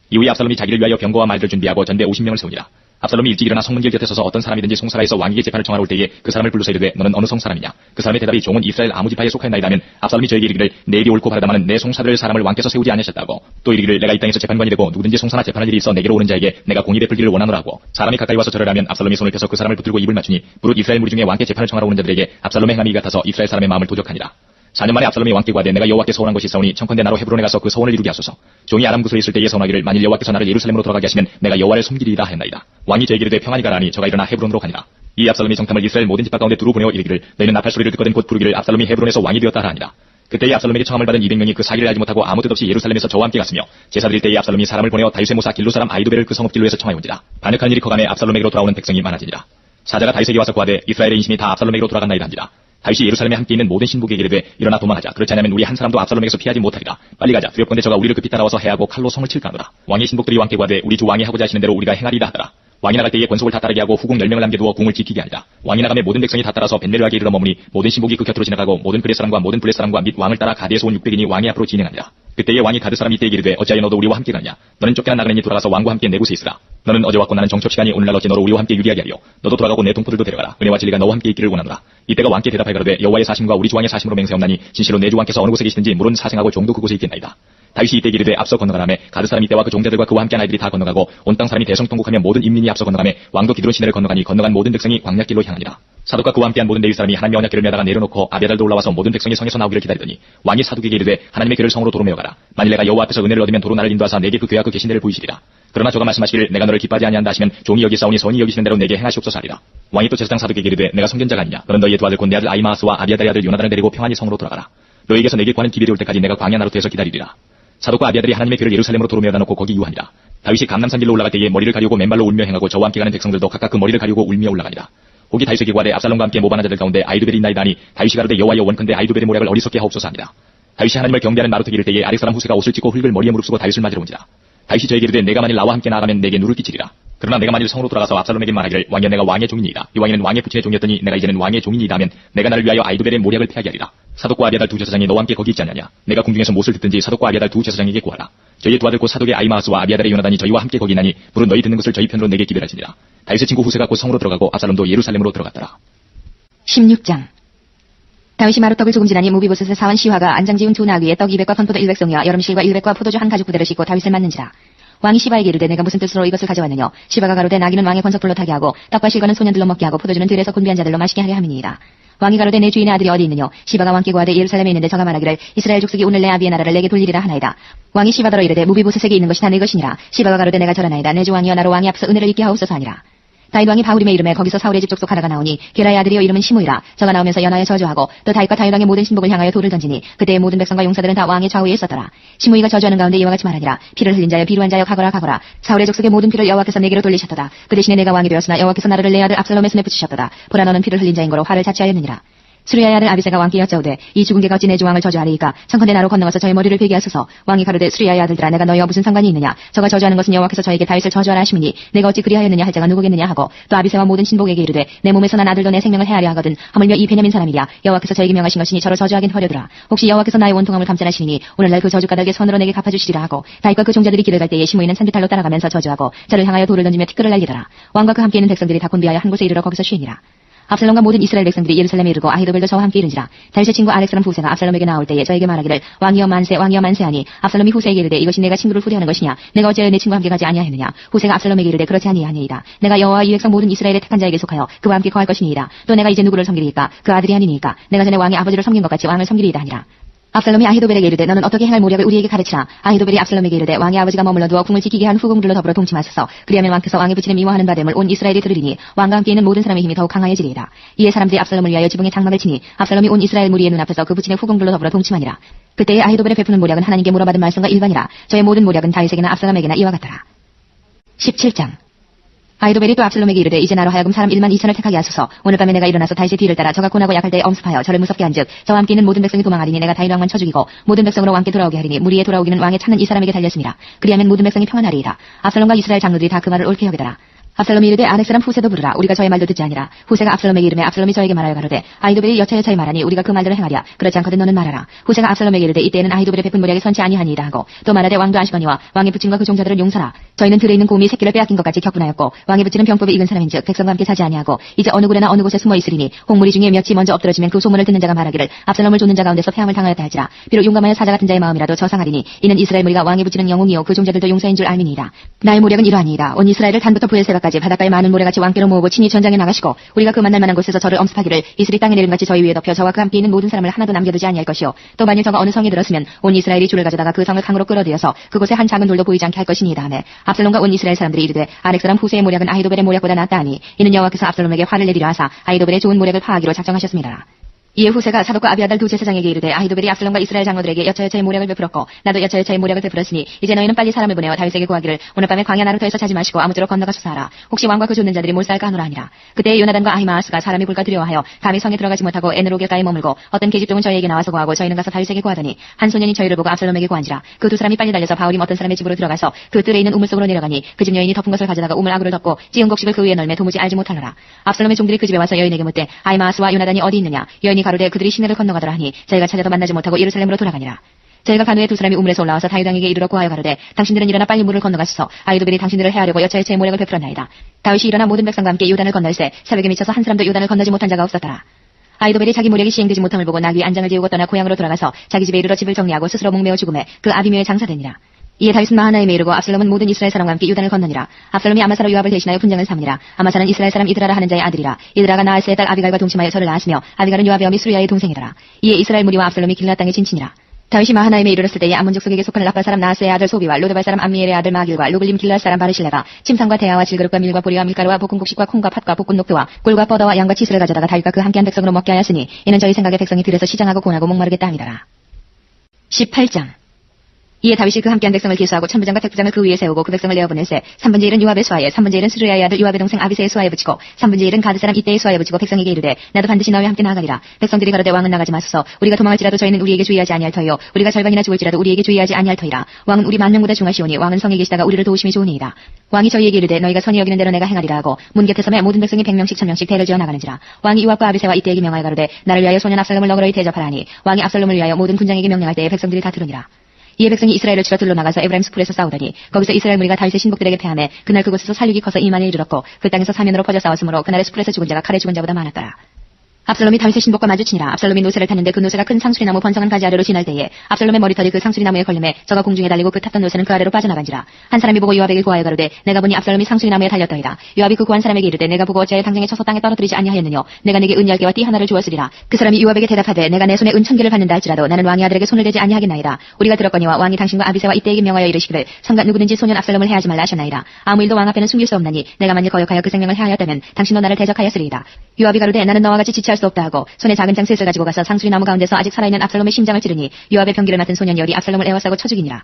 이후에 압살롬이 자기를 위하여 병거와 말들을 준비하고 전대 50명을 세우니라. 압살롬이 일찍 일어나 성문길 곁에 서서 어떤 사람이든지 송사라에서 왕에게 재판을 청하러 올 때에 그 사람을 불러서 이르되 너는 어느 성 사람이냐. 그 사람의 대답이 종은 이스라엘 아무 지파에 속하였나이다 하면 압살롬이 저에게 이르기를 내 일이 옳고 바르다마는 내 송사들 사람을 왕께서 세우지 아니하셨다고. 또 이르기를 내가 이 땅에서 재판관이 되고 누구든지 송사나 재판할 일이 있어 내게로 오는 자에게 내가 공의 베풀기를 원하노라 하고 사람이 가까이 와서 절을 하면 압살롬이 손을 펴서 그 사람을 붙들고 입을 맞추니 무릇 이스라엘 무리 중에 왕께 재판을 청하러 오는 자들에게 압살롬의 행함이 이 같아서 이스라엘 사람의 마음을 도적하니라. 4년 만에 압살롬이 왕께 구하되 내가 여호와께 서원한 것이 있사오니 청컨대 나로 헤브론에 가서 그 서원을 이루게 하소서. 종이 아람 구슬에 있을 때에 서원하기를 만일 여호와께서 나를 예루살렘으로 돌아가게 하시면 내가 여호와를 섬기리이다 하였나이다. 왕이 저에게 이르되 평안히 가라 하니 저가 일어나 헤브론으로 가니라. 이 압살롬이 정탐을 이스라엘 모든 집합 가운데 두루 보내어 이르기를 너희는 나팔 소리를 듣거든 곧 부르기를 압살롬이 헤브론에서 왕이 되었다 하니라. 그때에 압살롬에게 청함을 받은 200명이 그 사기를 알지 못하고 아무 뜻 없이 예루살렘에서 저와 함께 갔으며 제사 드릴 때에 압살롬이 사람을 보내어 다윗의 모사 길로 사람 아이도벨을 그 성읍 길로에서 청하여 온지라. 반역하는 일이 커가매 압살롬에게로 돌아오는 백성이 많아지니라. 사자가 다윗에게 와서 구하되 이스라엘의 인심이 다 압살롬에게로 돌아갔나이다 한지라. 다윗이 예루살렘에 함께 있는 모든 신복에게 이르되 일어나 도망하자. 그렇지 않으면 우리 한 사람도 압살롬에게서 피하지 못하리라. 빨리 가자. 두렵건대 저가 우리를 급히 따라와서 해하고 칼로 성을 칠까 하노라. 왕의 신복들이 왕께 구하되 우리 주 왕이 하고자 하시는 대로 우리가 행하리라 하더라. 왕이 나갈 때에 권속을 다 따르게 하고 후궁 10명을 남겨두어 궁을 지키게 하니라. 왕이 나가매 모든 백성이 다 따라서 벤레르하게 이르러 머무니 모든 신복이 그 곁으로 지나가고 모든 그렛 사람과 모든 블렛 사람과 및 왕을 따라 가드에서 온 600인이 왕의 앞으로 진행하니라. 그때에 왕이 가드 사람 이때에게 이르되 어찌하여 너도 우리와 함께 가느냐. 너는 쫓겨난 나그네니 돌아가서 왕과 함께 내 곳에 있으라. 너는 어제 왔고 나는 정첩시간이 오늘날 어찌 너로 우리와 함께 유리하게 하리요. 너도 돌아가고 내 동포들도 데려가라. 은혜와 진리가 너와 함께 있기를 원하노라. 이때가 왕께 대답하여 가로되 여호와의 사심과 우리 주 왕의 사심으로 맹세하옵나니 진실로 내 주 왕께서 어느 곳에 계시든지 물은 사생하고 종도 그곳에 있겠나이다. 다윗이 이때에게 이르되 앞서 건너가라매 가드 사람 이때와 그 종자들과 그와 함께한 아이들이 다 건너가고 온 땅 사람이 대성통곡하며 모든 인민이 앞서 건너가매 왕도 기드론 시내를 건너가니 건너간 모든 백성이 광야길로 향하니라. 사독과 그와 함께한 모든 레위 사람이 하나님의 언약궤를 메다가 내려놓고 아비아달도 올라와서 모든 백성이 성에서 나오기를 기다리더니 왕이 사독에게 이르되 하나님의 궤를 성으로 도로 메어가라. 만일 내가 여호와 앞에서 은혜를 얻으면 도로 나를 인도하사 내게 그 궤와 그 계신 데를 보이시리라. 그러나 저가 말씀하시기를 내가 너를 기뻐하지 아니한다 하시면 종이 여기사오니 선이 여기시는 대로 내게 행하시옵소서 하리라. 왕이 또 제사장 사독에게 이르되 내가 성견자가 아니냐. 너는 너희의 두 아들 곧 내 아들 아히마아스와 아비아달의 아들 요나단을 데리고 평안히 성으로 돌아가라. 너희에게서 내게 구하는 기별이 올 때까지 내가 광야 나루트에서 기다리리라. 사독과 아비아들이 하나님의 궤를 예루살렘으로 도로 메어다 놓고 거기 유하니라. 다윗이 감남산 길로 올라갈 때에 머리를 가리우고 맨발로 울며 행하고 저와 함께 가는 백성들도 각각 그 머리를 가리우고 울며 올라가니라. 혹이 다윗에게 구하되 압살롬과 함께 모반한 자들 가운데 아히도벨이 있나이다 하니 다윗이 가로되 여호와여 원컨대 아히도벨의 모략을 어리석게 하옵소서 하니라. 다윗이 하나님을 경배하는 나루트 이를 때에 아렉 사람 후세가 옷을 찢고 흙을 머리에 무릅쓰고 다윗을 맞으러 온지라. 다윗이 저에게 이르되 내가 만일 나와 함께 나아가면 내게 누를 끼치리라. 그러나 내가 만일 성으로 돌아가서 압살롬에게 말하기를 왕이여 내가 왕의 종이니이다. 이 왕이는 왕의 부친의 종이었더니 내가 이제는 왕의 종이니이다 하면 내가 나를 위하여 아히도벨의 모략을 패하게 하리라. 사독과 아비아달 두 제사장이 너와 함께 거기 있지 않느냐. 내가 궁중에서 무엇을 듣든지 사독과 아비아달 두 제사장에게 구하라. 저희의 두 아들 곧 사독의 아히마아스와 아비아달의 요나단이 저희와 함께 거기 있나니 물은 너희 듣는 것을 저희 편으로 내게 기별하시니라. 다윗의 친구 후세가 곧 성으로 들어가고 압살롬도 예루살렘으로 들어갔더라. 16장. 다윗이 마루떡을 조금 지나니 무비보셋의 사원 시화가 안장 지은 두 나귀에 떡 200과 건포도 100송이와 여름실과 100과 포도주 한 가죽 부대를 싣고 다윗을 맞는지라. 왕이 시바에게 이르되 내가 무슨 뜻으로 이것을 가져왔느냐. 시바가 가로되 나귀는 왕의 권석불로 타게 하고 떡과 실과는 소년들로 먹게 하고 포도주는 들에서 곤비한 자들로 마시게 하려 함이니이다. 왕이 가로되 내 주인의 아들이 어디 있느냐. 시바가 왕께 구하되 예루살렘에 있는데 저가 말하기를 이스라엘 족속이 오늘 내 아비의 나라를 내게 돌리리라 하나이다. 왕이 시바더러 이르되 무비보셋에게 있는 것이 다 내 것이니라. 시바가 가로되 내가 절하나이다. 내 주 왕이여 나로 왕이 앞서 은혜를 입게 하옵소서 하니라. 다윗 왕이 바후림의 이름에 거기서 사울의 집 족속 하나가 나오니 게라의 아들이요 이름은 시므이라. 저가 나오면서 연하에 저주하고 또 다윗과 다윗 왕의 모든 신복을 향하여 돌을 던지니 그때의 모든 백성과 용사들은 다 왕의 좌우에 있었더라. 시므이가 저주하는 가운데 이와 같이 말하니라. 피를 흘린 자여 비루한 자여 가거라 가거라. 사울의 족속의 모든 피를 여호와께서 내게로 돌리셨도다. 그 대신에 내가 왕이 되었으나 여호와께서 나를 내 아들 압살롬의 손에 붙이셨도다. 보라 너는 피를 흘린 자인 거로 화를 자취하였느니라. 수리아의 아들 아비새가 왕께 여짜오되 이 죽은 개가 어찌 내 주 왕을 저주하리이까. 청컨대 나로 건너가서 저의 머리를 베게 하소서. 왕이 가로되 수리아의 아들들아 내가 너희와 무슨 상관이 있느냐. 저가 저주하는 것은 여호와께서 저에게 다윗을 저주하라 하심이니 내가 어찌 그리하였느냐 할 자가 누구겠느냐 하고 또 아비새와 모든 신복에게 이르되 내 몸에서 난 아들도 내 생명을 해하려 하거든 하물며 이 베냐민 사람이랴. 여호와께서 저에게 명하신 것이니 저로 저주하긴 허려두라. 혹시 여호와께서 나의 원통함을 감찰하시니 오늘날 그 저주가닥의 손으로 내게 갚아주시리라 하고 다윗과 그 종자들이 길을 갈 때에 시므이는 산기탈로 따라가면서 저주하고 저를 향하여 돌을 던지며 티끌을 날리더라. 왕과 그 함께 있는 백성들이 다 곤비하여 한 곳에 이르러 거기서 쉬니라. 압살롬과 모든 이스라엘 백성들이 예루살렘에 이르고 아히도벨도 저와 함께 이른지라. 다윗의 친구 아렉사람 후세가 압살롬에게 나올 때에 저에게 말하기를 왕이여 만세 왕이여 만세하니 압살롬이 후세에게 이르되 이것이 내가 친구를 후대하는 것이냐. 내가 어찌하여 내 친구와 함께 가지 아니하였느냐. 후세가 압살롬에게 이르되 그렇지 아니하니이다. 내가 여호와 이 백성 모든 이스라엘의 택한 자에게 속하여 그와 함께 거할 것이니이다. 또 내가 이제 누구를 섬기리이까. 그 아들이 아니니이까. 내가 전에 왕의 아버지를 섬긴 것 같이 왕을 섬기리이다 하니라. 압살롬이 아히도벨에게 이르되 너는 어떻게 행할 모략을 우리에게 가르치라. 아히도벨이 압살롬에게 이르되 왕의 아버지가 머물러 두어 궁을 지키게 한 후궁들로 더불어 동침하소서. 그리하면 왕께서 왕의 붙이는 미워하는 바됨을 온 이스라엘이 들으리니 왕과 함께 있는 모든 사람의 힘이 더욱 강하여지리이다. 이에 사람들이 압살롬을 위하여 지붕에 장막을 치니 압살롬이 온 이스라엘 무리의 눈앞에서 그 붙이는 후궁들로 더불어 동침하니라. 그때에 아히도벨의 베푸는 모략은 하나님께 물어받은 말씀과 일반이라. 저의 모든 모략은 다윗에게나 압살롬에게나 이와 같더라. 17장 아히도벨이 또 압살롬에게 이르되 이제 나로 하여금 사람 1만 2천을 택하게 하소서. 오늘 밤에 내가 일어나서 다윗의 뒤를 따라 저가 고나고 약할 때에 엄습하여 저를 무섭게 한즉 저와 함께 있는 모든 백성이 도망하리니 내가 다윗 왕만 쳐 죽이고 모든 백성으로 왕께 돌아오게 하리니 무리에 돌아오기는 왕의 찾는 이 사람에게 달렸습니다. 그리하면 모든 백성이 평안하리이다. 압살롬과 이스라엘 장로들이 다 그 말을 옳게 여기더라. 압살롬이 이르되 아렉사람 후세도 부르라. 우리가 저의 말도 듣지 아니라. 후세가 압살롬에게 이르매 압살롬이 저에게 말하여 가로되 아히도벨이 여차여차히 말하니 우리가 그 말대로 행하랴. 그렇지 않거든 너는 말하라. 후세가 압살롬에게 이르되 이때에는 아히도벨의 베푼 모략이 선치 아니하니이다 하고 또 말하되 왕도 아시거니와 왕의 부친과 그 종자들을 용서라. 저희는 들에 있는 곰이 새끼를 빼앗긴 것 같이 격분하였고 왕의 부친은 병법에 익은 사람인즉 백성과 함께 사지 아니하고 이제 어느 굴에나 어느 곳에 숨어 있으리니 홍무리 중에 몇이 먼저 엎드러지면 그 소문을 듣는 자가 말하기를 압살롬을 쫓는 자 가운데서 패함을 당하였다 할지라. 비록 용감하여 사자 같은 자의 마음이라도 저상하리니 이는 이스라엘 무리가 왕의 부친은 영웅이요 그 종자들도 용사인 줄 알미니이다. 나의 모략은 이러하니이다. 온 이스라엘을 단부터 부엘세바까지 바닷가에 많은 모래같이 왕께로 모으고 친히 전장에 나가시고 우리가 그 만날 만한 곳에서 저를 엄습하기를 이슬이 땅에 내림같이 저희 위에 덮여 저와 그 함께 있는 모든 사람을 하나도 남겨두지 아니할 것이요 또 만일 저가 어느 성에 들었으면 온 이스라엘이 줄을 가져다가 그 성을 강으로 끌어들여서 그곳에 한 작은 돌도 보이지 않게 할 것이니이다 하매 압살롬과 온 이스라엘 사람들이 이르되 아렉사람 후세의 모략은 아히도벨의 모략보다 낫다 하니 이는 여호와께서 압살롬에게 화를 내리려 하사 아히도벨의 좋은 모략을 파하기로 작정하셨습니다. 이에 후세가 사독과 아비아달 두 제사장에게 이르되 아히도벨이 압살롬과 이스라엘 장로들에게 여차여차의 모략을 베풀었고 나도 여차여차의 모략을 베풀었으니 이제 너희는 빨리 사람을 보내어 다윗에게 구하기를 오늘 밤에 광야 나루터에서 자지 마시고 아무쪼록 건너가소서 하라. 혹시 왕과 그 쫓는 자들이 몰살까 하노라 하니라. 그때 요나단과 아히마아스가 사람이 굴까 두려워하여 감히 성에 들어가지 못하고 에느로길가에 머물고 어떤 계집종은 저희에게 나와서 구하고 저희는 가서 다윗에게 구하더니 한 소년이 저희를 보고 압살롬에게 구한지라. 그 두 사람이 빨리 달려서 바울임 어떤 사람의 집으로 들어가서 그 뜰에 있는 우물 속으로 내려가니 그 집 여인이 덮은 것을 가져다가 우물 아구를 덮고 찌은 곡식을 그 위에 널매 도무지 알지 못하노라. 압살롬의 종들이 그 집에 와서 여인에게 묻되 아히마아스와 요나단이 어디 있느냐. 여인이 가로되 그들이 시내를 건너가더라 하니 저희가 찾아도 만나지 못하고 예루살렘으로 돌아가니라. 저희가 간 후에 두 사람이 우물에서 올라와서 다윗 왕에게 이르러 구하여 가로되 당신들은 일어나 빨리 물을 건너가소서. 아히도벨이 당신들을 해하려고 여차여차의 모략을 베풀었나이다. 다윗이 일어나 모든 백성과 함께 요단을 건널세 새벽에 미쳐서 한 사람도 요단을 건너지 못한 자가 없었더라. 아히도벨이 자기 모략이 시행되지 못함을 보고 나귀 안장을 지우고 떠나 고향으로 돌아가서 자기 집에 이르러 집을 정리하고 스스로 목매어 죽음에 그 아비묘에 장사되니라. 이에 다윗은 마하나임에 이르고 압살롬은 모든 이스라엘 사람과 함께 요단을 건너니라. 압살롬이 아마사로 요압을 대신하여 분장을 삼으니라. 아마사는 이스라엘 사람 이드라라 하는 자의 아들이라. 이드라가 나하스의 딸 아비갈과 동침하여 저를 낳았으며 아비갈은 요압의 어미 수리아의 동생이더라. 이에 이스라엘 무리와 압살롬이 길라 땅에 진친이라. 다윗이 마하나임에 이르렀을 때에 암몬 족속에게 속하는 라파 사람 나하스의 아들 소비와 로드발 사람 암미엘의 아들 마길과 루글림 길라 사람 바르실레가 침상과 대야와 질그릇과 밀과 보리와 밀가루와 볶은 곡식과 콩과 팥과 볶은 녹두와 꿀과 뻐더와 양과 치스를 가져다가 다윗과 그 함께한 백성으로 먹게 하였으니 이는 저희 생각에 백성이 들에서 시장하고 고나고 목마르겠다 함이더라. 18장 이에 다윗이 그 함께한 백성을 기수하고 천부장과 백부장을 그 위에 세우고 그 백성을 내어보낼세 3분의 1은 요압의 수하에 3분의 1은 스루야의 아들 요압의 동생 아비새의 수하에 붙이고 3분의 1은 가드 사람 이때의 수하에 붙이고 백성에게 이르되 나도 반드시 너희와 함께 나아가리라. 백성들이 가로되 왕은 나가지 마소서. 우리가 도망할지라도 저희는 우리에게 주의하지 아니할 터이요 우리가 절반이나 죽을지라도 우리에게 주의하지 아니할 터이라. 왕은 우리 만명보다 중하시오니 왕은 성에 계시다가 우리를 도우심이 좋으니이다. 왕이 저희에게 이르되 너희가 선히 여기는 대로 내가 행하리라 하고 문 곁에 서매 모든 백성이 100명씩 1000명씩 대를 지어 나가는지라. 왕이 요압과 아비새와 이때에게 명하여 가로되 나를 위하여 소년 압살롬을 너그러이 대접하라 하니 왕이 압살롬을 위하여 모든 군장에게 명령할 때에 백성들이 다 들으니라. 이에 백성이 이스라엘을 치러 들러 나가서 에브라임 수풀에서 싸우더니 거기서 이스라엘 무리가 다윗의 신복들에게 패하매 그날 그곳에서 살육이 커서 2만에 이르렀고 그 땅에서 사면으로 퍼져 싸웠으므로 그날의 수풀에서 죽은 자가 칼에 죽은 자보다 많았더라. 압살롬이 다윗의 신복과 마주치니라. 압살롬이 노새를 탔는데 그 노새가 큰 상수리나무 번성한 가지 아래로 지날 때에 압살롬의 머리털이 그 상수리나무에 걸림에 저가 공중에 달리고 그 탔던 노새는 그 아래로 빠져나간지라. 한 사람이 보고 요압에게 구하여 가로되 내가 보니 압살롬이 상수리나무에 달렸더이다. 요압이 그 구한 사람에게 이르되 내가 보고 어찌하여 당장에 쳐서 땅에 떨어뜨리지 아니하였느뇨. 내가 내게 은 10개와 띠 하나를 주었으리라. 그 사람이 요압에게 대답하되 내가 내 손에 은 1000개를 받는다 할지라도 나는 왕의 아들에게 손을 대지 아니하겠나이다. 우리가 들었거니와 왕이 당신과 아비새와 이때에게 명하여 이르시기를 상관 누구든지 소년 압살롬을 해하지 말라 하셨나이다. 아무 일도 왕 앞에는 숨길 수 없나니 내가 만일 거역하여 그 생명을 해하였다면 당신도 나를 대적하였으리이다. 요압이 가로되 나는 너와 같이 지체할 수 없다 하고 손에 작은 장셋을 가지고 가서 상수리 나무 가운데서 아직 살아있는 압살롬의 심장을 찌르니 요압의 병기를 맡은 소년 열이 압살롬을 에워싸고 쳐 죽이니라.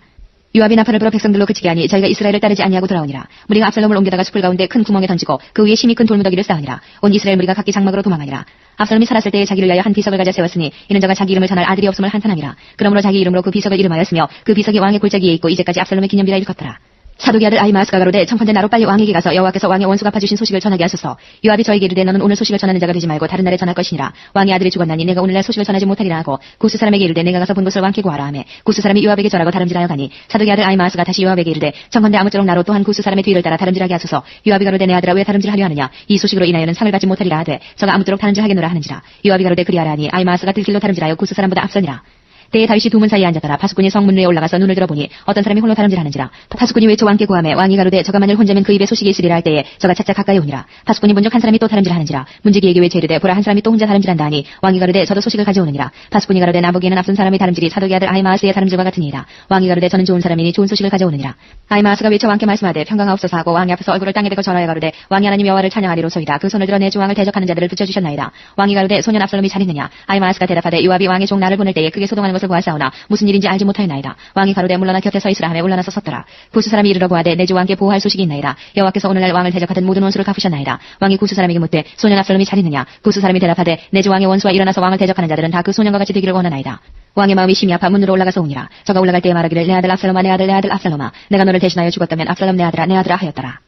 요압이 나팔을 불어 백성들로 그치게 하니 저희가 이스라엘을 따르지 아니하고 돌아오니라. 무리가 압살롬을 옮겨다가 숲을 가운데 큰 구멍에 던지고 그 위에 힘이 큰 돌무더기를 쌓으니라. 온 이스라엘 무리가 각기 장막으로 도망하니라. 압살롬이 살았을 때에 자기를 위하여 한 비석을 가져 세웠으니 이는 저가 자기 이름을 전할 아들이 없음을 한탄함이라. 그러므로 자기 이름으로 그 비석을 이름하였으며 그 비석이 왕의 골짜기에 있고 이제까지 압살롬의 기념비라 일컫더라. 사독의 아들 아히마아스가 가로되 청컨대 나로 빨리 왕에게 가서 여호와께서 왕의 원수 갚아주신 소식을 전하게 하소서. 요압이 저에게 이르되 너는 오늘 소식을 전하는 자가 되지 말고 다른 날에 전할 것이니라. 왕의 아들이 죽었나니 내가 오늘날 소식을 전하지 못하리라 하고 구스 사람에게 이르되 내가 가서 본 것을 왕께 구하라 하매 구스 사람이 요압에게 절하고 다름질하여 가니 사독의 아들 아히마아스가 다시 요압에게 이르되 청컨대 아무쪼록 나로 또한 구스 사람의 뒤를 따라 다름질하게 하소서. 요압이 가로되 내 아들아 왜 다름질하려 하느냐. 이 소식으로 인하여는 상을 받지 못하리라 하되 저가 아무쪼록 다름질하겠노라 하는지라. 요압이 가로되 그리하라 하니 아히마아스가 들길로 다름질하여 구스 사람보다 앞서니라. 때에 다윗이 두 문 사이에 앉았더라. 파수꾼이 성문 위에 올라가서 눈을 들어보니 어떤 사람이 홀로 다름질하는지라. 파수꾼이 외쳐 왕께 구하매 왕이 가로되 저가 만일 혼자면 그 입에 소식이 있으리라 할 때에 저가 차차 가까이 오니라. 파수꾼이 본즉 한 사람이 또 다름질하는지라. 문지기에게 외쳐 이르되 보라 한 사람이 또 혼자 다름질한다 하니 왕이 가로되 저도 소식을 가져오느니라. 파수꾼이 가로되 나보기에는 앞선 사람의 다름질이 사독의 아들 아히마아스의 다름질과 같으니이다. 왕이 가로되 저는 좋은 사람이니 좋은 소식을 가져오느니라. 아히마아스가 외쳐 왕께 말씀하되 평강하옵소서 하고 왕의 앞에서 얼굴을 땅에 대고 절하여 가로되 왕이 하나님 여호와를 찬양하리로소이다. 그 손을 들어 내 주왕을 대적하는 자들을 붙여주셨나이다. 왕이 가로되 소년 압살롬이 잘 있느냐. 아히마아스가 대답하되 요압이 왕의 종 나를 보낼 때에 크게 소동하는 것을 보았사오나 무슨 일인지 알지 못하였나이다. 왕이 가로되 물러나 곁에 서 있으라 하며 올라나서 섰더라. 구스 사람이 이르러 구하되 내 주 왕께 보호할 소식이 있나이다. 여호와께서 오늘날 왕을 대적하던 모든 원수를 갚으셨나이다. 왕이 구스 사람에게 묻되 소년 압살롬이 잘 있느냐. 구스 사람이 대답하되 내 주 왕의 원수와 일어나서 왕을 대적하는 자들은 다 그 소년과 같이 되기를 원하나이다. 왕의 마음이 심히 아파 문으로 올라가서 오니라. 저가 올라갈 때에 말하기를 내 아들 압살롬아 내 아들 내 아들 압살롬아 내가 너를 대신하여 죽었다면 압살롬 내 아들아 내 아들아 하였더라.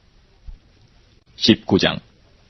19장.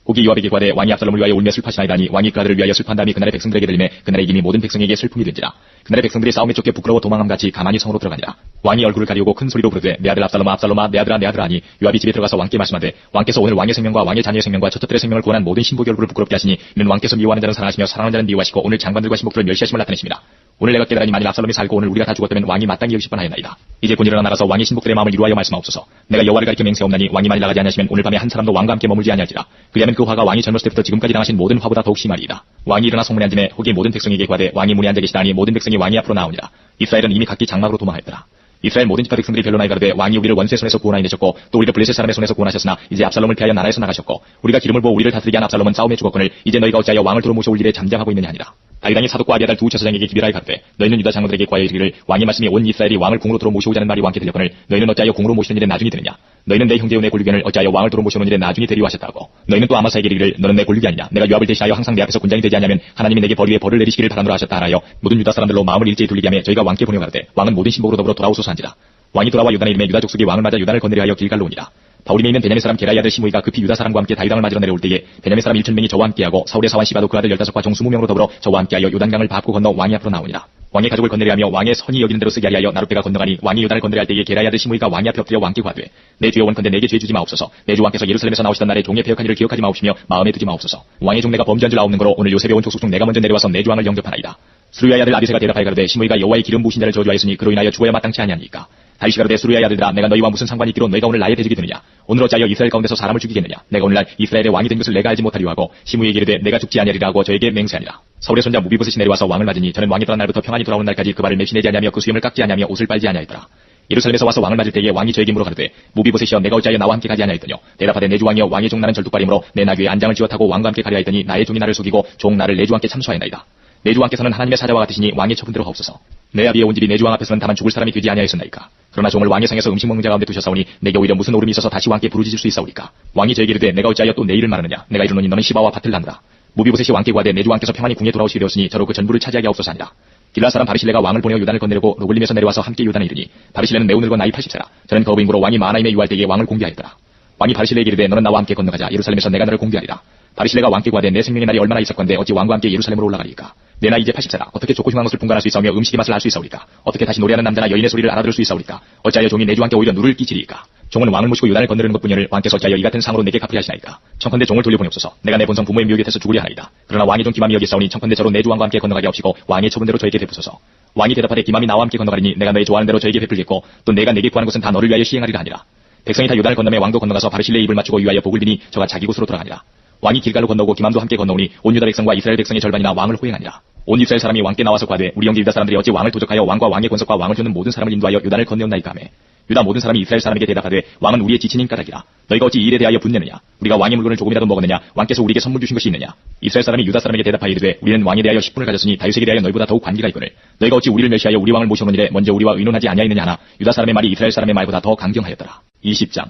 혹이 요압에게 구하되 왕이 압살롬을 위하여 울며 슬퍼하시나이다니 왕이 그 아들을 위하여 슬퍼한 다음에 그날의 백성들에게 들리매 그날에 이미 모든 백성에게 슬픔이 된지라. 그날의 백성들이 싸움에 쫓겨 부끄러워 도망함같이 가만히 성으로 들어가니라. 왕이 얼굴을 가리우고 큰 소리로 부르되 내 아들 압살롬아 압살롬아 내 아들아 내 아들아 하니 요압이 집에 들어가서 왕께 말씀하되 왕께서 오늘 왕의 생명과 왕의 자녀의 생명과 젖젖들의 생명을 구원한 모든 신복의 얼굴을 부끄럽게 하시니 이는 왕께서 미워하는 자는 사랑하시며 사랑하는 자는 미워하시고 오늘 장관들과 신복들을 멸시하심을 나타내십니다. 오늘 내가 깨달으니 만일 압살롬이 살고 오늘 우리가 다 죽었다면 왕이 마땅히 여기실 뻔하였나이다. 이제 곧 일어나 나가서 왕의 신복들의 마음을 이루하여 말씀하옵소서. 내가 여호와를 가리켜 맹세하옵나니 왕이 만일 나가지 아니하시면 오늘 밤에 한 사람도 왕과 함께 머물지 아니할지라. 그리하면 그 화가 왕이 젊었을 때부터 지금까지 당하신 모든 화보다 더욱 심하리이다. 왕이 일어나 성문에 앉으매 혹이 모든 백성에게 구하되 왕이 문에 앉아 계시다니 모든 백성이 왕이 앞으로 나오니라. 이스라엘은 이미 각기 장막으로 도망하였더라. 이스라엘 모든 지파 백성들이 변론하여 가로되 왕이 우리를 원수의 손에서 구원하여 내셨고 또 우리를 블레셋 사람의 손에서 구원하셨으나 이제 압살롬을 피하여 나라에서 나가셨고 우리가 기름을 부어 우리를 다스리게 한 압살롬은 싸움에 죽었거늘 이제 너희가 어찌하여 왕을 도로 모셔올 일에 잠잠하고 있느냐 하니라. 다윗왕이 사독과 아비아달 두 제사장에게 기별하여 가로되 너희는 유다 장로들에게 구하여 이르기를 왕의 말씀이 온 이스라엘이 왕을 궁으로 도로 모셔오자는 말이 왕께 들렸거늘 너희는 어찌하여 궁으로 모시는 일에 나중이 되느냐. 너희는 내 형제요 내 골류견을 어찌하여 왕을 도로 모셔오는 일에 나중이 되리오 하셨다고. 너희는 또 아마사에게 이르기를 너는 내 골류견 아니냐. 내가 요압을 대신하여 항상 내 앞에서 군장이 되지 않으면 하나님이 내게 벌 위에 벌을 내리시기를 바라노라 하셨다 하여 모든 유다 사람들로 마음을 일제히 돌리게 하며 저희가 왕께 보내어 가로되 왕은 모든 신복으로 더불어 돌아오소서 한지라. 왕이 돌아와 유다에 이름에 유다 족속이 왕을 맞아 유다를 건너려 하여 길갈로 오니라. 바울임에 있는 베냐민 사람 게라의 아들 시므이가 급히 유다 사람과 함께 다윗왕을 맞으러 내려올 때에 베냐민 사람 1000명이 저와 함께하고 사울의 사환 시바도 그 아들 15과 종 20명으로 더불어 저와 함께하여 요단강을 밟고 건너 왕이 앞으로 나오니라. 왕의 가족을 건너려 하며 왕의 선이 여기는 대로 쓰게 하려 하여 나룻배가 건너가니 왕이 유다를 건너려 할 때에 게라의 아들 시므이가 왕의 앞에 엎드려 왕께 구하되 내 주여 원컨대 내게 죄 주지 마옵소서. 내 주 왕께서 예루살렘에서 나오시던 날에 종의 패역한 일을 기억하지 마옵시며 마음에 두지 마옵소서. 왕의 종 내가 범죄한 줄 아옵는 거로 오늘 요셉의 온 족속 중 내가 먼저 내려와서 내 주 왕을 영접하나이다. 스루야의 아들 아비새가 대답하여 가로되 시므이가 여호와의 기름 부으신 자를 저주하였으니 그로 인하여 죽어야 마땅치 아니하니까. 다윗이 가로되 스루야의 아들들아 내가 너희와 무슨 상관이 있기로 너희가 오늘 나의 대적이 되느냐. 오늘 어찌하여 이스라엘 가운데서 사람을 죽이겠느냐. 내가 오늘날 이스라엘의 왕이 된 것을 내가 알지 못하리오 하고 시므이에게 이르되 내가 죽지 아니하리라 하고 저에게 맹세하니라. 사울의 손자 무비보셋이 내려와서 왕을 맞으니 저는 왕이 떠난 날부터 평안히 돌아오는 날까지 그 발을 맵시내지 아니하며 그 수염을 깎지 아니하며 옷을 빨지 아니하였더라. 예루살렘에서 와서 왕을 맞을 때에 왕이 저에게 물어 가로되 무비보셋이여 내가 어찌하여 나와 함께 가지 아니하였더뇨. 대답하되 내 주 왕이여 왕의 종 나는 절뚝발이므로 내 나귀에 안장을 쥐어 타고 왕과 함께 가려 하였더니 나의 종이 나를 속이고 종 나를 내 주 왕께 참수하였나이다. 내 주 왕께서는 하나님의 사자와 같으시니 왕의 처분대로 하옵소서. 내 아비의 온 집이 내 주 왕 앞에서는 다만 죽을 사람이 되지 아니하였었나이까. 그러나 종을 왕의 상에서 음식 먹는 자 가운데 두셨사오니 내게 오히려 무슨 오름이 있어서 다시 왕께 부르짖을 수 있사오리까. 왕이 저에게 이르되 내가 어찌하여 또 내 일을 말하느냐. 내가 이르노니 너는 시바와 밭을 나누라. 무비보셋이 왕께 구하되 내 주 왕께서 평안히 궁에 돌아오시게 되었으니 저로 그 전부를 차지하게 하옵소서 하니라. 길라 사람 바리실레가 왕을 보내어 요단을 건네려고 로글림에서 내려와서 함께 요단에 이르니 바리실레는 매우 늙어 나이 80세라. 저는 그 어부인고로 왕이 마하나임에 유할 때에 왕을 공개하였더라. 왕이 바리실레에게 이르되 너는 나와 함께 건너가자. 예루살렘에서 내가 너를 공개하리라. 바리실레가 왕께 구하되 내 생명의 날이 얼마나 있었건데 어찌 왕과 함께 예루살렘으로 올라가리까. 내 나이 이제 80세라. 어떻게 좋고 흉한 것을 분간할 수 있사오며 음식의 맛을 알 수 있사오리까. 어떻게 다시 노래하는 남자나 여인의 소리를 알아들을 수 있사오리까. 어찌하여 종이 내 주 왕께 오히려 누를 끼치리까. 종은 왕을 모시고 유단을 건너려는 것뿐이를 왕께서 어찌하여 이 같은 상으로 내게 갚으려 하시나이까. 청컨대 종을 돌려보내옵소서. 내가 내 본성 부모의 묘 곁에서 죽으려 하나이다. 그러나 왕의 종 기맘이 여기사오니 청컨대 저로 내 주왕과 함께 건너가게 하옵시고 왕의 처분대로 저에게 베푸소서. 왕이 대답하되 기맘이 나와 함께 건너가리니 내가 너의 좋아하는 대로 저에게 베풀겠고 또 내가 내게 구하는 것은 다 너를 위하여 시행하리라 하니라. 백성이 다 유단을 건너매 왕도 건너가서 바르실레의 입을 맞추고 위하여 복을 비니 저가 자기 곳으로 돌아가니라. 왕이 길갈로 건너고 기맘도 함께 건너오니 온 유다 백성과 이스라엘 백성의 절반이나 왕을 호행하니라. 온 이스라엘 사람이 왕께 나와서 구하되 우리 형제 유다 사람들이 어찌 왕을 도적하여 왕과 왕의 권속과 왕을 주는 모든 사람을 인도하여 유단을 건너온나이까 하매 유다 모든 사람이 이스라엘 사람에게 대답하되 왕은 우리의 지친인 까닭이라. 너희가 어찌 이 일에 대하여 분내느냐. 우리가 왕의 물건을 조금이라도 먹었느냐. 왕께서 우리에게 선물 주신 것이 있느냐. 이스라엘 사람이 유다 사람에게 대답하여 이르되 우리는 왕에 대하여 10분을 가졌으니 다윗에게 대하여 너희보다 더욱 관계가 있거늘 너희가 어찌 우리를 멸시하여 우리 왕을 모셔놓은 일에 먼저 우리와 의논하지 아니하였느냐 하나 유다 사람의 말이 이스라엘 사람의 말보다 더 강경하였더라. 20장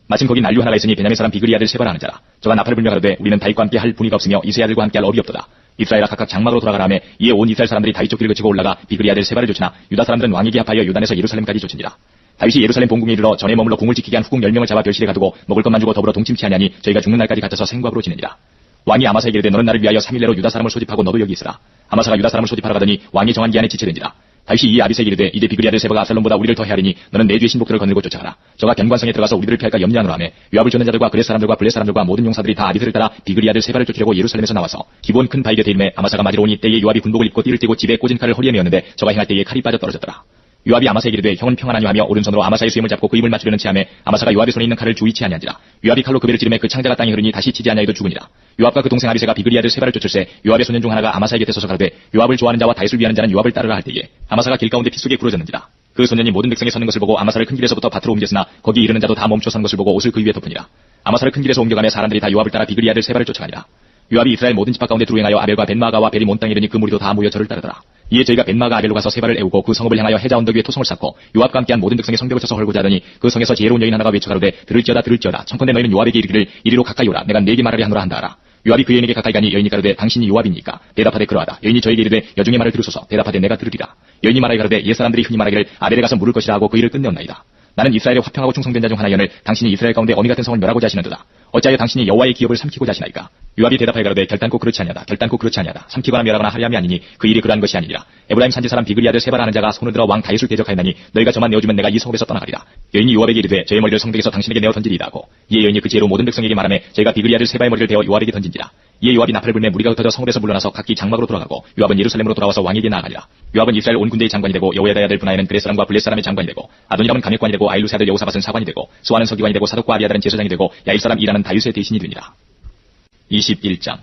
마침 거기 난류 하나가 있으니 베냐민 사람 비그리 아들 세바라 하는 자라. 저가 나팔을 불며 가로되 우리는 다윗과 함께 할 분이가 없으며 이세 아들과 함께 할 업이 없도다. 이스라엘아 각각 장막으로 돌아가라 하매 이에 온 이스라엘 사람들이 다윗 족길을 거치고 올라가 비그리 아들 세바를 쫓으나 유다 사람들은 왕에게 합하여 유단에서 예루살렘까지 쫓으니라. 다윗이 예루살렘 본궁에 이르러 전에 머물러 궁을 지키게 한 후궁 10명을 잡아 별실에 가두고 먹을 것만 주고 더불어 동침치 아니하니 저희가 죽는 날까지 갇혀서 생각으로 지내니라. 왕이 아마사에게 이르되 너는 나를 위하여 3일 내로 유다 사람을 소집하고 너도 여기 있으라. 아마사가 유다 사람을 소집하러 가더니 왕이 정한 기한에 지체된지라. 다윗이 이 아비새에게 이르되 이제 비그리 아들 세바가 압살롬보다 우리를 더 헤아리니 너는 내 뒤에 신복들을 거느리고 쫓아가라. 저가 견관성에 들어가서 우리들을 피할까 염려하노라 하매 요압을 쫓는 자들과 그렛 사람들과 모든 용사들이 다 아비새를 따라 비그리 아들 세바를 쫓으려고 예루살렘에서 나와서 기본 큰 바위 곁에 이름에 아마사가 맞으러 오니 때에 요압이 군복을 입고 띠를 띠고 집에 꽂은 칼을 허리에 메었는데 저가 행할 때에 칼이 빠져 떨어졌더라. 요압이 아마사에게 이르되 형은 평안하냐 하며 오른손으로 아마사의 수염을 잡고 그 입을 맞추려는 체함에 아마사가 요압의 손에 있는 칼을 주의치 아니한지라. 요압이 칼로 그 배를 찌르매 그 창자가 땅에 흐르니 다시 치지 아니하여도 죽으니라. 요압과 그 동생 아비새가 비그리 아들 세바를 쫓을새 요압의 소년 중 하나가 아마사의 곁에 서서 가로되 요압을 좋아하는 자와 다윗을 위하는 자는 요압을 따르라 할 때에 아마사가 길 가운데 피 속에 부러졌는지라. 그 소년이 모든 백성이 서는 것을 보고 아마사를 큰 길에서부터 밭으로 옮겼으나 거기 이르는 자도 다 멈춰 선 것을 보고 옷을 그 위에 덮으니라. 아마사를 큰 길에서 옮겨가며 사람들이 다 요압을 따라 비그리 아들 세바를 쫓아가니라. 요압이 이스라엘 모든 지파 가운데 두루행하여 아벨과 벤마아가와 벨이 몬 땅에 이르니 그 무리도 다 모여 저를 따르더라. 이에 저희가 벤마아가 아벨로 가서 세바를 애우고 그 성읍을 향하여 해자 언덕 위에 토성을 쌓고 요압과 함께한 모든 백성이 성벽을 쳐서 헐고자 하더니 그 성에서 지혜로운 여인 하나가 외쳐가로되 들을지어다 청컨대 너희는 요압에게 이르기를 이리로 가까이 오라 내가 네게 말하리 하노라 한다 하라. 요압이 그 여인에게 가까이 가니 여인이 가로되 당신이 요압입니까? 대답하되 그러하다. 여인이 저에게 이르되 여중의 말을 들으소서. 대답하되 내가 들으리라. 여인이 말하여 가로되 옛사람들이 흔히 말하기를 아벨에 가서 물을 것이라 하고 그 일을 끝내었나이다. 나는 이스라엘의 화평하고 충성된 자 중 하나여늘 당신이 이스라엘 가운데 어미 같은 성을 멸하고자 하시는도다. 어찌하여 당신이 여호와의 기업을 삼키고자 하시나이까? 요압이 대답하여 가로되 결단코 그렇지 아니하다. 삼키거나 멸하거나 하려 함이 아니니 그 일이 그러한 것이 아니니라. 에브라임 산지 사람 비그리 아들 세바라 하는 자가 손을 들어 왕 다윗을 대적하였나니 너희가 저만 내어주면 내가 이 성읍에서 떠나가리라. 여인이 요압에게 이르되 저의 머리를 성벽에서 당신에게 내어 던지리이다 하고 이에 여인이 그 지혜로 모든 백성에게 말하매 저희가 비그리 아들 세바의 머리를 대어 요압에게 던진지라. 이에 요압이 나팔을 불매 무리가 흩어져 성읍에서 물러나서 각기 장막으로 돌아가고 요압은 예루살렘으로 돌아와서 왕에게 나아가니라. 요압은 이스라엘 온 군대의 장관이 되고 여호야다의 아들 분하야는 그렛 사람과 블렛 사람의 장관이 되고 아도니람은 감역관이 되고 아일루스의 아들 여호사밧은 사관이 되고 스와는 서기관이 되고 사독과 아비아달은 제사장이 되고 야일 사람 이라는 다윗의 대신이 되니라. 21장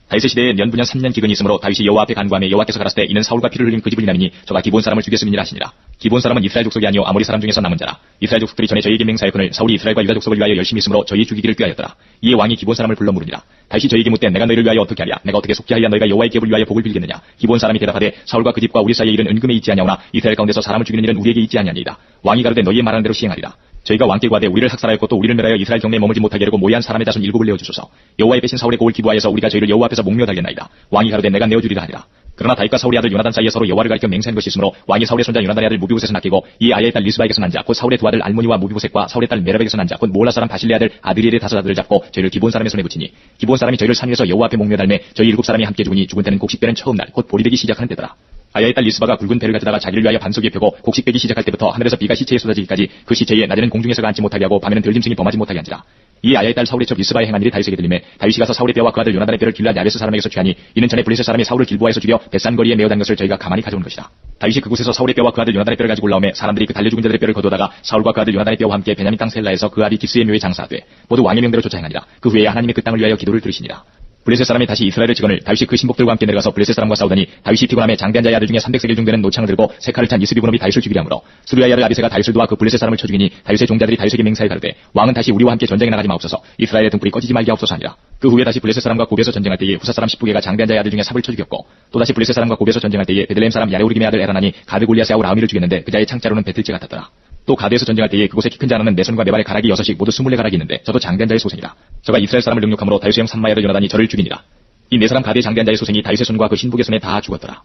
다윗의 시대에 년분년 3년 기근이 있으므로 다윗이 여호와 앞에 간구하며 여호와께서 가라사대 이는 사울과 피를 흘린 그 집을 인함이니 저가 기본 사람을 죽였음이니라 하시니라. 기본 사람은 이스라엘 족속이 아니요 아모리 사람 중에서 남은 자라. 이스라엘 족속들이 전에 저희에게 맹세하였거늘 사울이 이스라엘과 유다 족속을 위하여 열심히 있으므로 저희 죽이기를 꾀하였더라. 이에 왕이 기본 사람을 불러 물으니라. 다윗이 저희에게 묻되 내가 너희를 위하여 어떻게 하랴? 내가 어떻게 속게 하여 너희가 여호와의 기업을 위하여 복을 빌겠느냐? 기본 사람이 대답하되 사울과 그 집과 우리 사이의 일은 은금에 있지 아니하오나 이스라엘 가운데서 사람을 죽이는 일은 우리에게 있지 아니하니이다. 왕이 가로되 너희의 말하는 대로 시행하리라. 저희가 왕께 구하되 우리를 학살하였고 또 우리를 멸하여 이스라엘 경내에 머물지 못하게 하려고 모의한 사람의 자손 7을 내어주소서. 여호와의 빼신 사울의 고을 기부하여서 우리가 저희를 여호와 앞에서 목며 달겠나이다. 왕이 가로되 내가 내어주리라 하니라. 그러나 다윗과 사울의 아들 요나단 사이에 서로 여호와를 가리켜 맹세한 것이 있으므로 왕이 사울의 손자 요나단의 아들 무비보셋을 낚이고 이 아야의 딸 리스바에게서 난 자 곧 사울의 두 아들 알모니와 무비보셋과 사울의 딸 메랍에게서 난 자 곧 모올라 사람 바실레 아들 아드리엘의 5 아들을 잡고 저희를 기본 사람의 손에 붙이니 기본 사람이 저희를 산 위에서 여호와 앞에 목며 달매 저희 7사람이 함께 죽으니 죽은 때는 곡식 빼는 처음 날 곧 보리 되기 시작하는 때더라. 아야의 딸 리스바가 굵은 배를 가져다가 자기를 위하여 반석 위에 펴고 곡식 빼기 시작할 때부터 하늘에서 비가 시체에 쏟아지기까지 그 시체에 낮에는 공중에서가 앉지 못하게 하고 밤에는 들짐승이 범하지 못하게 한지라. 이에 아야의 딸 사울의 첩 리스바의 행한 일이 다윗에게 들리매 다윗이 가서 사울의 뼈와 그 아들 요나단의 뼈를 길앗 야베스 사람에게서 취하니 이는 전에 블레셋 사람이 사울을 길보아에서 죽여 벳산 거리에 메어 단 것을 저희가 가만히 가져온 것이다. 다윗이 그곳에서 사울의 뼈와 그 아들 요나단의 뼈를 가지고 올라오매 사람들이 그 달려 죽은 자들의 뼈를 거두다가 사울과 그 아들 요나단의 뼈와 함께 베냐민 땅 셀라에서 그 아비 기스의 묘에 장사하되 모두 왕의 명대로 쫓아 행하니라. 그 후에 하나님의 그 땅을 위하여 기도를 들으시니라. 블레셋 사람이 다시 이스라엘을 치거늘 다윗이 그 신복들과 함께 내려가서 블레셋 사람과 싸우더니 다윗이 피곤함에 장대한 자의 아들 중에 300세겔 중되는 노창을 들고 세 칼을 찬 이스비군업이 다윗을 죽이려 하므로 스루야의 아들 아비새가 다윗을 도와 그 블레셋 사람을 쳐 죽이니 다윗의 종자들이 다윗에게 맹세하여 가로되 왕은 다시 우리와 함께 전쟁에 나가지 마옵소서. 이스라엘의 등불이 꺼지지 말게 하옵소서 하니라. 그 후에 다시 블레셋 사람과 고비에서 전쟁할 때에 후사 사람 10부개가 장대한 자의 아들 중에 삽을 쳐 죽였고 또 다시 블레셋 사람과 고비에서 전쟁할 때에 베들레헴 사람 야레오르김의 아들 에라나니 가드 골리앗의 아우 라우미를 죽였는데 그 자의 창자로는 배틀째 같았더라. 또 가드에서 전쟁할 때에 그곳에 키 큰 자 하나는 내 손과 내 발에 가락이 6씩 모두 24가락이 있는데 저도 장대한 자의 소생이라. 저가 이스라엘 사람을 능욕함으로 다윗의 형 삼마야를 요나단이 저를 죽이니라. 이 네 사람 가드의 장대한 자의 소생이 다윗의 손과 그 신복의 손에 다 죽었더라.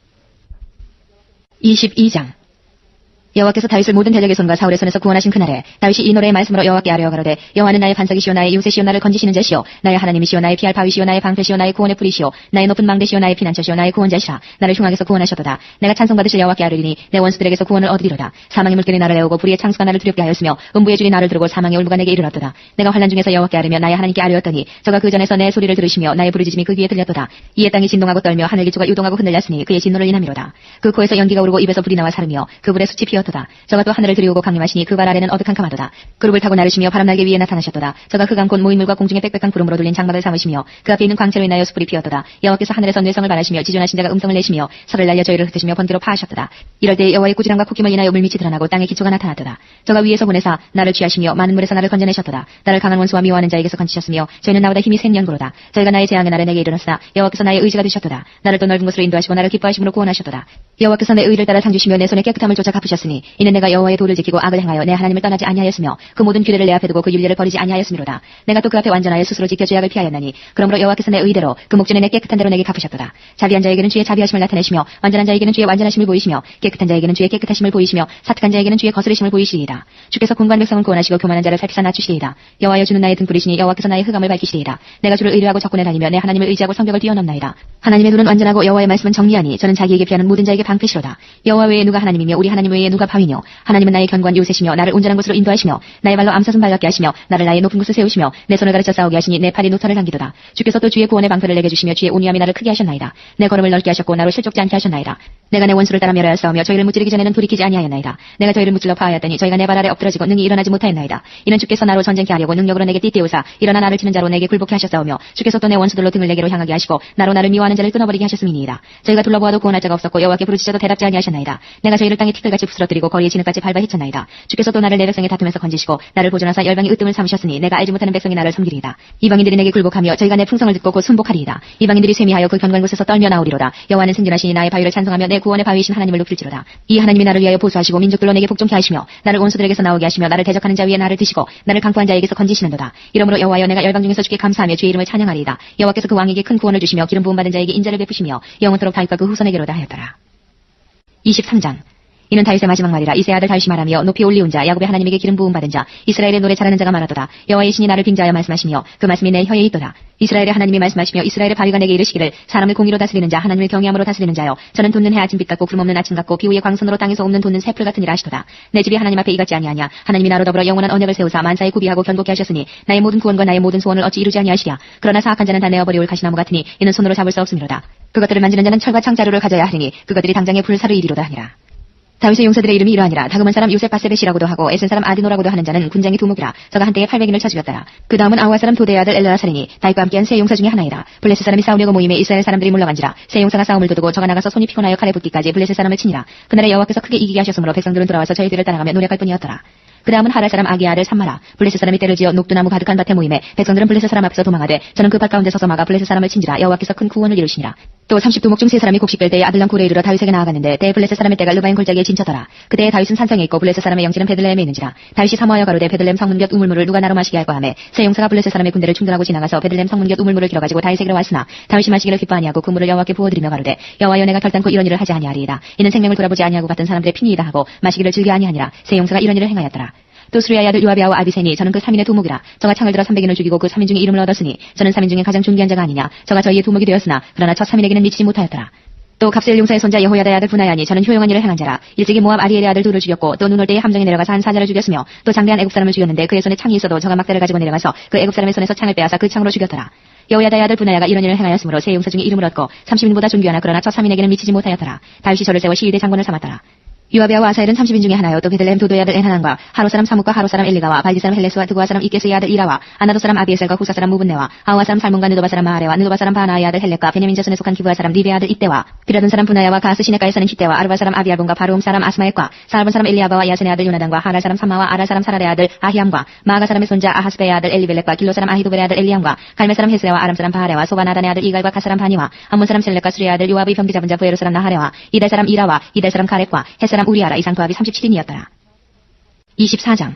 22장 여호와께서 다윗을 모든 대적의 손과 사울의 손에서 구원하신 그날에 다윗이 이 노래의 말씀으로 여호와께 아뢰어 가로되 여호와는 나의 반석이시오 나의 요새시오 나를 건지시는 자시오 나의 하나님이시오 나의 피할 바위시오 나의 방패시오 나의 구원의 뿌리시오 나의 높은 망대시오 나의 피난처시오 나의 구원자시라 나를 흉악에서 구원하셨도다 내가 찬송받으실 여호와께 아뢰리니 내 원수들에게서 구원을 얻으리로다 사망의 물결이 나를 애우고 불의의 창수가 나를 두렵게 하였으며 음부의 줄이 나를 두르고 사망의 울부가 내게 이르렀도다 내가 환난 중에서 여호와께 아뢰며 나의 하나님께 아뢰었더니 저가 그 전에서 내 소리를 들으시며 나의 부르짖음이 그 귀에 들렸도다 이에 땅이 진동하고 떨며 하늘 기초가 유동하고 흔들렸으니 그의 진노를 인함이로다 그 코에서 연기가 오르고 입에서 불이 나와 사르며 그 불에 숯이 피었도다 저가 또 하늘을 들이우고 강림하시니 그 발 아래는 어둑한캄하도다 그룹을 타고 나르시며 바람날개 위에 나타나셨도다 저가 그 강곧 모인물과 공중의 빽빽한 구름으로 둘린 장막을 삼으시며 그 앞에 있는 광채로 인하여 숯불이 피었도다 여호와께서 하늘에서 뇌성을 바라시며 지존하신 자가 음성을 내시며 설을 날려 저희를 흩으시며 번개로 파하셨도다 이럴 때 여호와의 꾸지람과 콧김을 인하여 물밑이 드러나고 땅의 기초가 나타났도다 저가 위에서 보내사 나를 취하시며 많은 물에서 나를 건져내셨도다 나를 강한 원수와 미워하는 자에게서 건지셨으며 저희는 나보다 힘이 센 연고로다 저희가 나의 재앙의 날에 내게 이르렀으나 여호와께서 나의 의지가 되셨도다 나를 또 넓은 곳으로 인도하시고 나를 기뻐하심으로 구원하셨도다 여호와께서 내 의를 따라 상 주시며 내 손에 깨끗함을 쫓아 갚으셨으니 이는 내가 여호와의 도를 지키고 악을 행하여 내 하나님을 떠나지 아니하였으며 그 모든 규례를 내 앞에 두고 그 윤례를 버리지 아니하였음이로다 내가 또 그 앞에 완전하여 스스로 지켜 죄악을 피하였나니 그러므로 여호와께서 내 의대로 그 목전에 내 깨끗한 대로 내게 갚으셨도다 자비한 자에게는 주의 자비하심을 나타내시며 완전한 자에게는 주의 완전하심을 보이시며 깨끗한 자에게는 주의 깨끗하심을 보이시며 사특한 자에게는 주의 거스르심을 보이시리이다 주께서 군관 백성을 구원하시고 교만한 자를 살피사 낮추시리이다 여호와여 주는 나의 등불이시니 여호와께서 나의 흑암을 밝히시리이다 내가 주를 의뢰하고 적군에 다니며 내 하나님을 의지하고 성벽을 뛰어넘나이다 하나님의 눈은 완전하고 여호와의 말씀은 정리하니 저는 자기에게 피하는 모든 자에게 방패시로다 여호와 외에 누가 하나님이며 우리 하나님 외에 누가 바위뇨 하나님은 나의 견고한 요새시며 나를 온전한 곳으로 인도하시며 나의 발로 암사슴 발같게 하시며 나를 나의 높은 곳에 세우시며 내 손을 가르쳐 싸우게 하시니 내 팔이 노털을 당기도다 주께서 또 주의 구원의 방패를 내게 주시며 주의 온유함이 나를 크게 하셨나이다 내 걸음을 넓게 하셨고 나로 실족지 않게 하셨나이다 내가 내 원수를 따라 멸하여 싸우며 저희를 무찌르기 전에는 돌이키지 아니하였나이다 내가 저희를 무찔러 파하였더니 저희가 내 발 아래 엎드러지고 능히 일어나지 못하였나이다 이는 주께서 나로 전쟁케 하려고 능력으로 내게 띠띠우사 일어나 나를 치는 자로 내게 굴복케 하셨사오며 주께서 또 내 원수들로 등을 내게로 향하게 하시고 나로 나를 미워하는 자를 끊어버리게 하셨음이니이다 저희가 둘러보아도 구원할 자가 없었고 여호와께 부르짖어도 대답지 아니하셨나이다 내가 저희를 땅에 티끌같이 부스러뜨리고 거리에 진흙같이 밟아 헤쳤나이다 주께서 또 나를 내 백성의 다툼에서 건지시고 나를 보존하사 열방의 으뜸을 삼으셨으니 내가 알지 못하는 백성이 나를 섬기리이다 이방인들이 내게 굴복하며 저희가 내 풍성을 듣고 곧 순복하리이다 이방인들이 쇠미하여 그 견고한 곳에서 떨며 나오리로다 여호와는 승진하시니 나의 바위를 찬송하며 내 구원의 바위이신 하나님을 높일지로다 이 하나님이 나를 위하여 보수하시고 민족들로 내게 복종케 하시며 나를 온수들에게서 나오게 하시며 나를 대적하는 자 위에 나를 드시고 나를 강포한 자에게서 건지시는도다 이러므로 여호와여 내가 열방 중에서 주께 감사하며 주의 이름을 찬양하리이다 여호와께서 그 왕에게 큰 구원을 주시며 기름 부음 받은 자에게 인자를 베푸시며 영원토록 다윗과 그 후손에게로다 하였더라 23장 이는 다윗의 마지막 말이라 이세 아들 다윗이 말하며 높이 올리운 자 야곱의 하나님에게 기름 부음 받은 자 이스라엘의 노래 잘하는 자가 많았도다 여호와의 신이 나를 빙자하여 말씀하시며 그 말씀이 내 혀에 있도다 이스라엘의 하나님이 말씀하시며 이스라엘의 바위가 내게 이르시기를 사람을 공의로 다스리는 자 하나님을 경외함으로 다스리는 자여 저는 돋는 해 아침빛 같고 구름 없는 아침 같고 비 후에 광선으로 땅에서 옵는 돋는 새풀 같으니라 하시도다 내 집이 하나님 앞에 이같지 아니하냐 하나님이 나로 더불어 영원한 언약을 세우사 만사에 구비하고 견고케 하셨으니 나의 모든 구원과 나의 모든 소원을 어찌 이루지 아니하시랴 그러나 사악한 자는 다 내어버리올 가시나무 같으니 이는 손으로 잡을 수 없음이로다 그것들을 만지는 자는 철과 창자루를 가져야 하리니 그것들이 당장에 불사르 이리로다 하니라 다윗의 용사들의 이름이 이러하니라 다그만 사람 요셉 바세벳이라고도 하고 에센 사람 아디노라고도 하는 자는 군장이 두목이라 저가 한때에 800인을 쳐 죽였더라 그 다음은 아우아 사람 도대의 아들 엘르아살이니 다윗과 함께한 세 용사 중에 하나이다 블레셋 사람이 싸우려고 모임에 이스라엘 사람들이 물러간지라 세 용사가 싸움을 도두고 저가 나가서 손이 피곤하여 칼에 붙기까지 블레셋 사람을 치니라 그날에 여호와께서 크게 이기게 하셨으므로 백성들은 돌아와서 저희 뒤를 따라가며 노력할 뿐이었더라 그 다음은 하랄 사람 아기야 아들 삼마라 블레셋 사람이 때를 지어 녹두나무 가득한 밭에 모임에 백성들은 블레셋 사람 앞에서 도망하되 저는 그 밭 가운데 서서 막아 블레셋 사람을 친지라 여호와께서 큰 구원을 이루시니라 또 30두목 중 세 사람이 곡식뺄 때에 아들랑 굴에 이르러 다윗에게 나아갔는데 때 블레셋 사람의 때가 르바인 골짜기에 진쳐더라 그때에 다윗은 산성에 있고 블레셋 사람의 영지는 베들레헴에 있는지라 다윗이 사모하여 가로되 베들레헴 성문 곁 우물물을 누가 나로 마시게 할까 하매 세 용사가 블레셋 사람의 군대를 충돌하고 지나가서 베들레헴 성문 곁 우물물을 길어가지고 다윗에게로 왔으나 다윗이 마시기를 기뻐 아니하고 그 물을 여호와께 부어드리며 가로되 여호와여 내가 결단코 이런 일을 하지 아니하리이다 이는 생명을 돌아보지 아니하고 받던 사람들의 핀이이다 하고 마시기를 즐겨 아니하니라 세 용사가 이런 일을 행하였더라 또 수리아의 아들 요압의 아우 아비세니 저는 그 3인의 두목이라 저가 창을 들어 300인을 죽이고 그 3인 중에 이름을 얻었으니 저는 3인 중에 가장 존귀한 자가 아니냐 저가 저희의 두목이 되었으나 그러나 첫 3인에게는 미치지 못하였더라 또 갑셀 용사의 손자 여호야다의 아들 분하야니 저는 효용한 일을 행한 자라 일찍이 모압 아리엘의 아들 둘을 죽였고 또 눈 올 때에 함정에 내려가서 한 사자를 죽였으며 또 장대한 애국 사람을 죽였는데 그의 손에 창이 있어도 저가 막대를 가지고 내려가서 그 애국 사람의 손에서 창을 빼앗아 그 창으로 죽였더라 여호야다의 아들 분하야가 이런 일을 행하였으므로 세 용사 중에 이름을 얻고 30인보다 존귀하나 그러나 첫 3인에게는 미치지 못하였더라 다윗이 저를 세워 시위대 장군을 삼았더라 요압의 아우 아사엘은 30인 중에 하나요 또 베들레헴 도도의 아들 엔하난과 하로 사람 사뭇과 하로 사람 엘리가와 발디 사람 헬레스와 드고아 사람 이게스의 아들 이라와 아나도 사람 아비에셀과 후사 사람 무분네와 아와 사람 살몬과 느도바 사람 마하레와 느도바 사람 바나의 아들 헬렉과 베냐민 자손에 속한 기브아 사람 리베의 아들 이때와 비라돈 사람 분하야와 가스 시네가에 사는 히때와 아르바 사람 아비알본과 바루움 사람 아스마엘과 사알본 사람 엘리아바와 야센의 아들 요나단과 하랄 사람 삼마와 아랄 사람 사랄의 아들 아히암과 마아가 사람의 손자 아하스베의 아들 엘리벨렉과 길로 사람 아히도벨의 아들 엘리암과 갈멜 사람 헤스레와 아람 사람 바하레와 소바나단의 아들 이갈과 가 사람 바니와 암몬 사람 셀렉과 수리의 아들 요압의 병기 잡은 자 부에로 사람 나하레와 이달 사람 이라와 이달 사람 가렙과 헷 사람 우리아라 이상 도합이 37인이었더라. 24장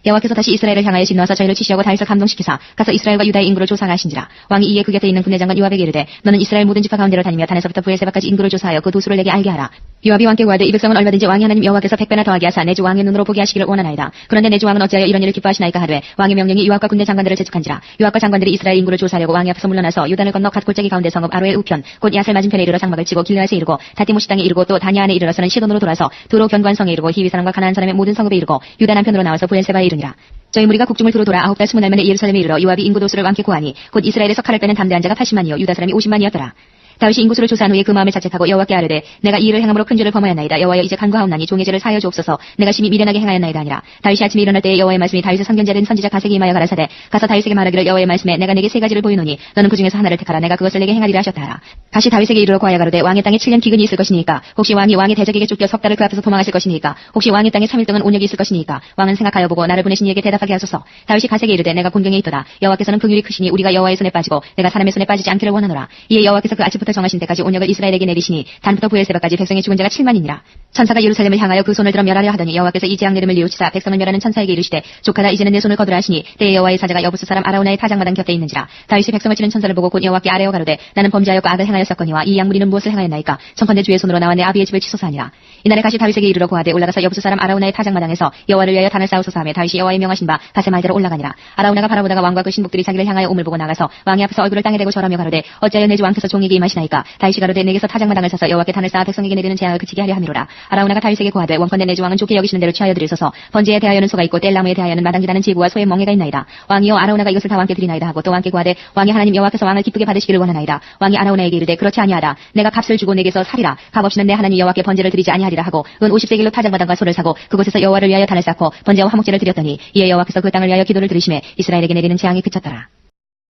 여호와께서 다시 이스라엘을 향하여 진노하사 저희를 치시하고 다윗을 감동시키사 가서 이스라엘과 유다의 인구를 조사하신지라. 왕이 이에 그 곁에 있는 군대 장관 요압에게 이르되 너는 이스라엘 모든 지파 가운데로 다니며 단에서부터 브엘세바까지 인구를 조사하여 그 도수를 내게 알게 하라. 요압이 왕께 구하되 이 백성은 얼마든지 왕이 하나님 여호와께서 100배나 더하게 하사 내 주 왕의 눈으로 보게 하시기를 원하나이다. 그런데 내 주 왕은 어찌하여 이런 일을 기뻐하시나이까 하되 왕의 명령이 요압과 군대 장관들을 재촉한지라. 요압과 장관들이 이스라엘 인구를 조사하려고 왕의 앞에서 물러나서 요단을 건너 갓 골짜기 가운데 성읍 아로의 우편 곧 야셀 맞은편에 이르러 장막을 치고 길르앗에 이르고 다티모시 땅에 이르고 또 다니아안에 이르러서는 시돈으로 돌아서 두로 견고한 성에 이르고 히위 사람과 가나안 사람의 모든 성읍에 이르고 유다 남편으로 나와서 브엘세바에 이르니라. 저희 무리가 국중을 두루 돌아 9달 20날 만에 예루살렘에 이르러 요압이 인구 도수를 왕께 구하니 곧 이스라엘에서 칼을 빼는 담대한 자가 80만이요 유다 사람이 50만이었더라. 다윗이 인구수를 조사한 후에 그 마음을 자책하고 여호와께 아뢰되 내가 이 일을 행함으로 큰 죄를 범하였나이다. 여호와여 이제 간구하옵나니 종의 죄를 사하여 주옵소서. 내가 심히 미련하게 행하였나이다 아니라. 다윗이 아침에 일어날 때에 여호와의 말씀이 다윗의 선견자 된 선지자 가세게 임하여 가라사대 가서 다윗에게 말하기를 여호와의 말씀에 내가 내게 세 가지를 보이노니 너는 그 중에서 하나를 택하라. 내가 그것을 내게 행하리라 하셨다 하라. 다시 다윗에게 이르러 고하여 가로되 왕의 땅에 7년 기근이 있을 것이니까 혹시 왕이 왕의 대적에게 쫓겨 석 달을 그 앞에서 도망하실 것이니까 혹시 왕의 땅에 3일 동안 온역이 있을 것이니까 왕은 생각하여 보고 나를 보내신 이에게 대답하게 하소서. 다윗이 가세게 이르되 내가 곤경에 있도다. 여호와께서는 긍휼이 크시니 우리가 여호와의 손에 빠지고 내가 사람의 손에 빠지지 않기를 원하노라. 이에 여호와께서 그 아침부터 정하신 때까지 온역을 이스라엘에게 내리시니 단부터 브엘세바까지 백성의 죽은 자가 7만이니라. 천사가 예루살렘을 향하여 그 손을 들어 멸하려 하더니 여호와께서 이 재앙 내림을 뉘우치사 백성을 멸하는 천사에게 이르시되 조카다 이제는 내 손을 거두라 하시니 때에 여호와의 사자가 여부스 사람 아라우나의 타작마당 곁에 있는지라. 다윗이 백성을 치는 천사를 보고 곧 여호와께 아뢰어 가로되 나는 범죄하였고 악을 행하였었거니와 이 양무리는 무엇을 행하였나이까. 청컨대 주의 손으로 나와 내 아비의 집을 치소서 하니라. 이날에 가시 다윗에게 이르러 고하되 올라가서 여부스 사람 아라우나의 타작마당에서 여호와를 위하여 단을 쌓으소서 하며 다윗이 여호와의 명하신 바 갓의 말대로 올라가니라. 아라우나가 바라보다가 왕과 그 신복들이 자기를 향하여 오물 보고 나가서 왕의 앞에서 얼굴을 땅에 대고 절하며 가로되 어찌하여 내 주 왕께서 종에게 임하시나이까. 다윗이 가로되 내게서 타작마당을 사서 여호와께 단을 쌓아 백성에게 내리는 재앙을 그치게 하려 함이로라. 아라우나가 다윗에게 고하되 원컨대 내 주 왕은 좋게 여기시는 대로 취하여 드리소서. 번제에 대하여는 소가 있고 뗄나무에 대하여는 마당기다는 제부와 소의 멍에가 있나이다. 왕이여 아라우나가 이것을 다 왕께 드리나이다 하고 또 왕께 고하되 왕이 하나님 여호와께서 왕을 기쁘게 받으시기를 원하나이다. 왕이 아라우나에게 이르되 그렇지 아니하다. 내가 값을 주고 내게서 살이라. 값 없이는 내 하나님 여호와께 번제를 드리지 아니하리라 하고 은 50세겔로 타작마당과 소를 사고 그곳에서 여호와를 위하여 단을 쌓고 번제와 화목제를 드렸더니 이에 여호와께서 그 땅을 위하여 기도를 들으시매 이스라엘에게 내리는 재앙이 그쳤더라.